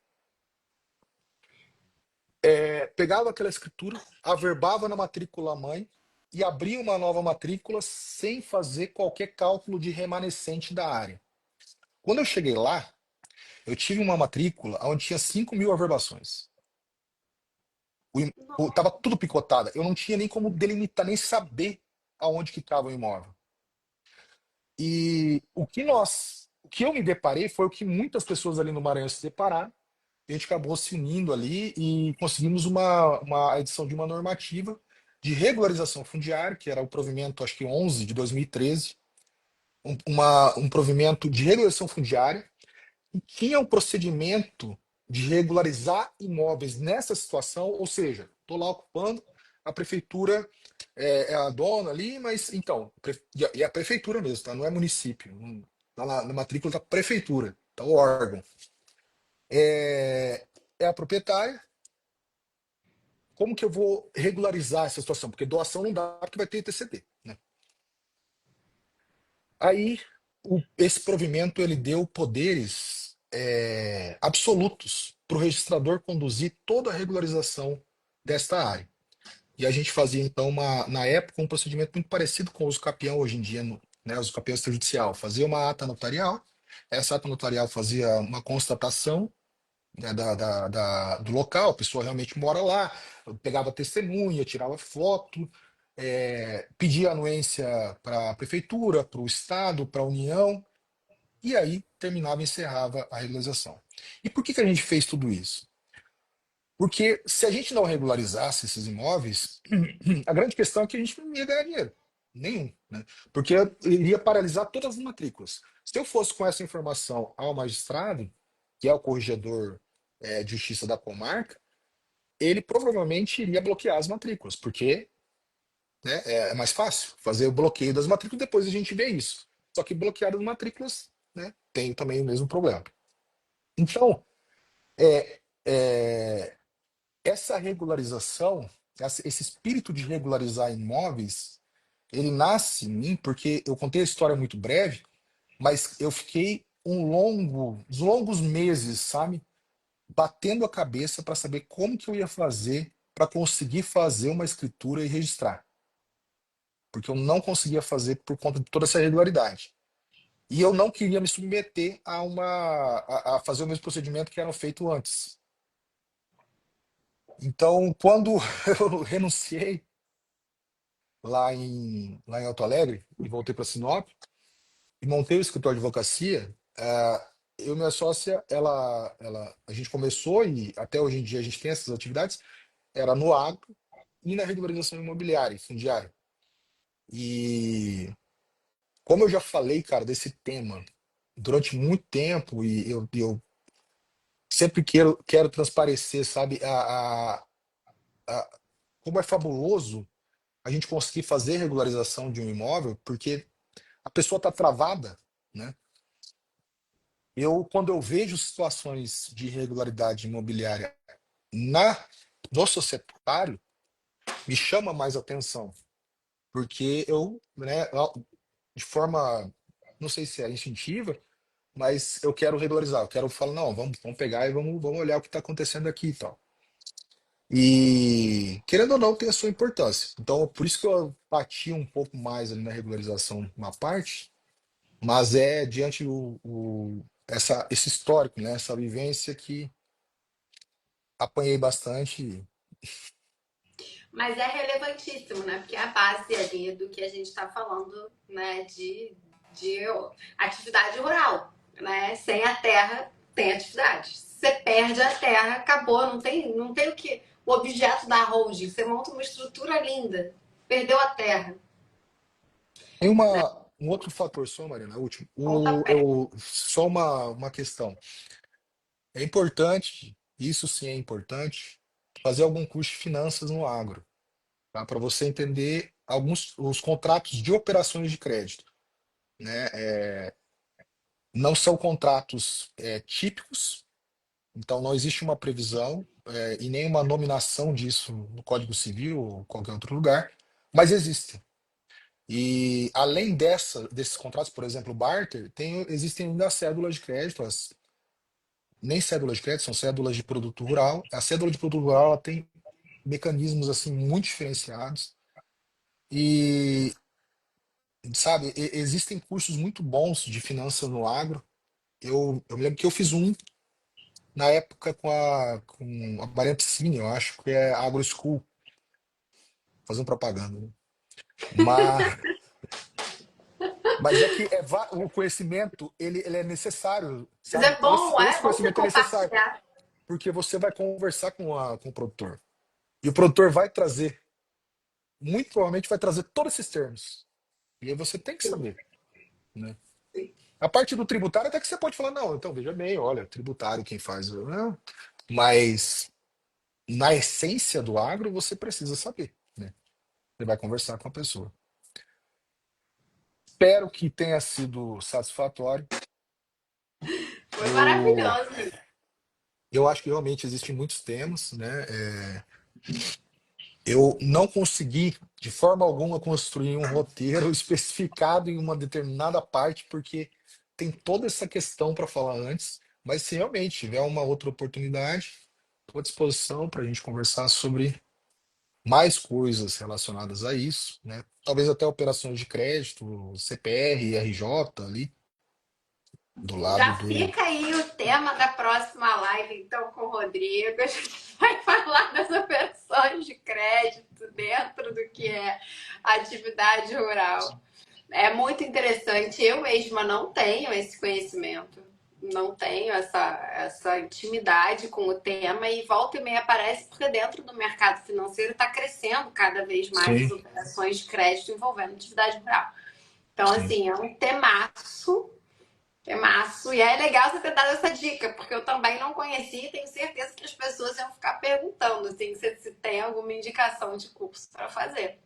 pegava aquela escritura, averbava na matrícula mãe e abria uma nova matrícula sem fazer qualquer cálculo de remanescente da área. Quando eu cheguei lá, eu tive uma matrícula onde tinha 5.000 averbações. Tava tudo picotado. Eu não tinha nem como delimitar, nem saber aonde que estava o imóvel. E o que eu me deparei foi o que muitas pessoas ali no Maranhão se depararam. A gente acabou se unindo ali e conseguimos uma edição de uma normativa de regularização fundiária, que era o provimento, acho que 11 de 2013, um provimento de regularização fundiária, e tinha um procedimento de regularizar imóveis nessa situação, ou seja, estou lá ocupando, a prefeitura é a dona ali, mas então, e a prefeitura mesmo, tá? Não é município, tá na matrícula da prefeitura, tá o órgão. É a proprietária. Como que eu vou regularizar essa situação? Porque doação não dá, porque vai ter ITCD, né? Aí, esse provimento ele deu poderes absolutos para o registrador conduzir toda a regularização desta área. E a gente fazia, então, na época, um procedimento muito parecido com o uso capião hoje em dia, né, o uso capião extrajudicial. Fazia uma ata notarial, essa ata notarial fazia uma constatação, né, do local, a pessoa realmente mora lá, pegava testemunha, tirava foto, pedia anuência para a prefeitura, para o Estado, para a União, e aí terminava e encerrava a regularização. E por que que a gente fez tudo isso? Porque se a gente não regularizasse esses imóveis, a grande questão é que a gente não ia ganhar dinheiro. Nenhum, né? Porque iria paralisar todas as matrículas. Se eu fosse com essa informação ao magistrado, que é o corregedor de justiça da comarca, ele provavelmente iria bloquear as matrículas, porque, né, é mais fácil fazer o bloqueio das matrículas e depois a gente vê isso. Só que bloquear as matrículas, né, tem também o mesmo problema. Então, é, é, essa regularização, esse espírito de regularizar imóveis, ele nasce em mim porque eu contei a história muito breve, mas eu fiquei uns longos meses, sabe, batendo a cabeça para saber como que eu ia fazer para conseguir fazer uma escritura e registrar, porque eu não conseguia fazer por conta de toda essa irregularidade. E eu não queria me submeter a fazer o mesmo procedimento que era feito antes. Então, quando eu renunciei lá em Alto Alegre e voltei para Sinop e montei o escritório de advocacia, eu e minha sócia, a gente começou e até hoje em dia a gente tem essas atividades, era no agro e na regularização imobiliária e fundiária. E como eu já falei, cara, desse tema durante muito tempo e eu sempre quero transparecer, sabe, como é fabuloso a gente conseguir fazer regularização de um imóvel, porque a pessoa está travada, né? Quando eu vejo situações de irregularidade imobiliária na, no societário, me chama mais atenção, porque né, de forma, não sei se é instintiva, mas eu quero regularizar, eu quero falar, não, vamos pegar e vamos olhar o que está acontecendo aqui e tal. E, querendo ou não, tem a sua importância. Então, por isso que eu bati um pouco mais ali na regularização, uma parte, mas é diante esse histórico, né, essa vivência que apanhei bastante. Mas é relevantíssimo, né? Porque é a base ali do que a gente está falando, né? De atividade rural, né? Sem a terra, tem atividade. Você perde a terra, acabou, não tem o que. O objeto da holding, você monta uma estrutura linda, perdeu a terra, Tem um outro fator só, Mariana, último. pontapé. Só uma questão. É importante, isso sim é importante, fazer algum curso de finanças no agro, tá? Para você entender alguns os contratos de operações de crédito, né? Não são contratos típicos, então não existe uma previsão e nem uma nominação disso no Código Civil ou qualquer outro lugar, mas existem. E além desses contratos, por exemplo, o barter, existem ainda as cédulas de crédito, nem cédulas de crédito, são cédulas de produto rural. A cédula de produto rural ela tem mecanismos assim muito diferenciados e, sabe, existem cursos muito bons de finanças no agro. Eu me lembro que eu fiz um na época com a Maria Piscina, eu acho que é Agro School, fazendo propaganda, né? Mas, mas é que o conhecimento ele é necessário, Mas sabe? é Esse bom você conhecimento é necessário, compartilhar. porque você vai conversar com o produtor. E o produtor vai trazer, muito provavelmente vai trazer todos esses termos. E aí você tem que saber, né? A parte do tributário até que você pode falar, não, então veja bem, olha, tributário quem faz, não. Mas na essência do agro você precisa saber, né? Você vai conversar com a pessoa. Espero que tenha sido satisfatório. Foi Eu, maravilhoso. eu acho que realmente existem muitos temas, né? Eu não consegui, de forma alguma, construir um roteiro especificado em uma determinada parte, porque tem toda essa questão para falar antes. Mas se realmente tiver uma outra oportunidade, estou à disposição para a gente conversar sobre mais coisas relacionadas a isso, né? Talvez até operações de crédito, CPR, RJ ali, do lado Já do. fica aí o tema da próxima live, então, com o Rodrigo. A gente vai falar das operações de crédito dentro do que é atividade rural. É muito interessante. Eu mesma não tenho esse conhecimento, não tenho essa intimidade com o tema e volta e meia aparece porque dentro do mercado financeiro está crescendo cada vez mais as Sim, operações de crédito envolvendo atividade rural. Então, sim. assim, é um temaço. Temaço. E é legal você ter dado essa dica, porque eu também não conhecia e tenho certeza que as pessoas iam ficar perguntando assim, se tem alguma indicação de curso para fazer.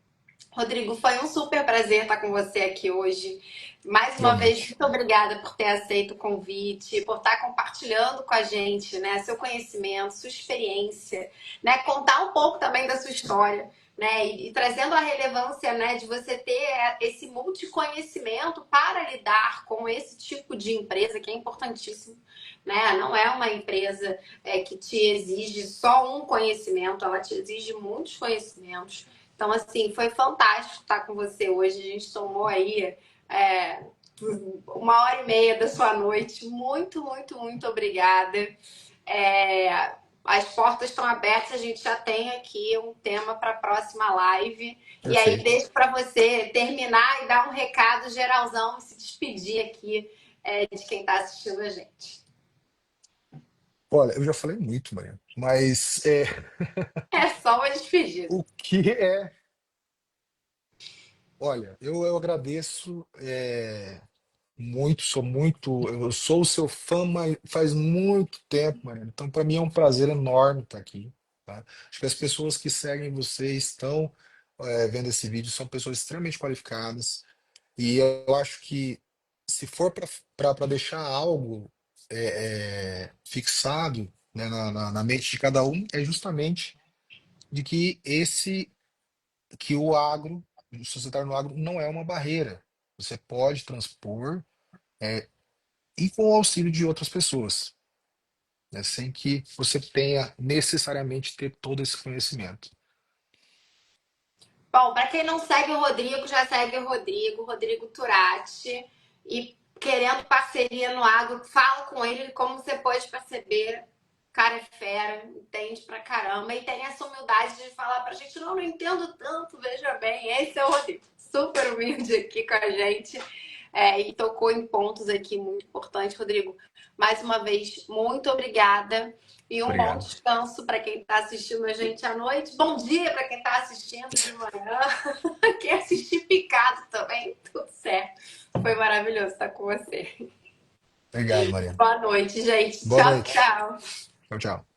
Rodrigo, foi um super prazer estar com você aqui hoje. Mais uma vez, Igualmente. muito obrigada por ter aceito o convite, por estar compartilhando com a gente, né, seu conhecimento, sua experiência, né, contar um pouco também da sua história, né, e trazendo a relevância, né, de você ter esse multiconhecimento para lidar com esse tipo de empresa que é importantíssimo, né? Não é uma empresa que te exige só um conhecimento, ela te exige muitos conhecimentos. Então, assim, foi fantástico estar com você hoje. A gente tomou aí é, 1 hora e meia da sua noite. Muito, muito, muito obrigada. É, as portas estão abertas, a gente já tem aqui um tema para a próxima live. E aí, Perfeito. deixo para você terminar e dar um recado geralzão e se despedir aqui de quem está assistindo a gente. Olha, eu já falei muito, Maria, mas É só uma despedida. o que é. Olha, eu agradeço muito, eu sou o seu fã, mas faz muito tempo, Maria. Então, para mim é um prazer enorme estar aqui, tá? Acho que as pessoas que seguem você estão vendo esse vídeo são pessoas extremamente qualificadas. E eu acho que se for para deixar algo fixado, né, na mente de cada um, é justamente de que que o agro, o societário no agro não é uma barreira. Você pode transpor e com o auxílio de outras pessoas, né, sem que você tenha necessariamente ter todo esse conhecimento. Bom, para quem não segue o Rodrigo, já segue o Rodrigo, Rodrigo Turati. E querendo parceria no agro, fala com ele, como você pode perceber. O cara é fera, entende pra caramba. E tem essa humildade de falar pra gente: não, não entendo tanto, veja bem. Esse é o Rodrigo, super humilde aqui com a gente. E tocou em pontos aqui muito importantes, Rodrigo. Mais uma vez, muito obrigada. E um bom Obrigado. descanso para quem está assistindo a gente à noite. Bom dia para quem está assistindo de manhã. Quem assistir picado também, tudo certo. Foi maravilhoso estar com você. Obrigado, Maria. Boa noite, gente. Boa Tchau, noite. tchau. Tchau, tchau.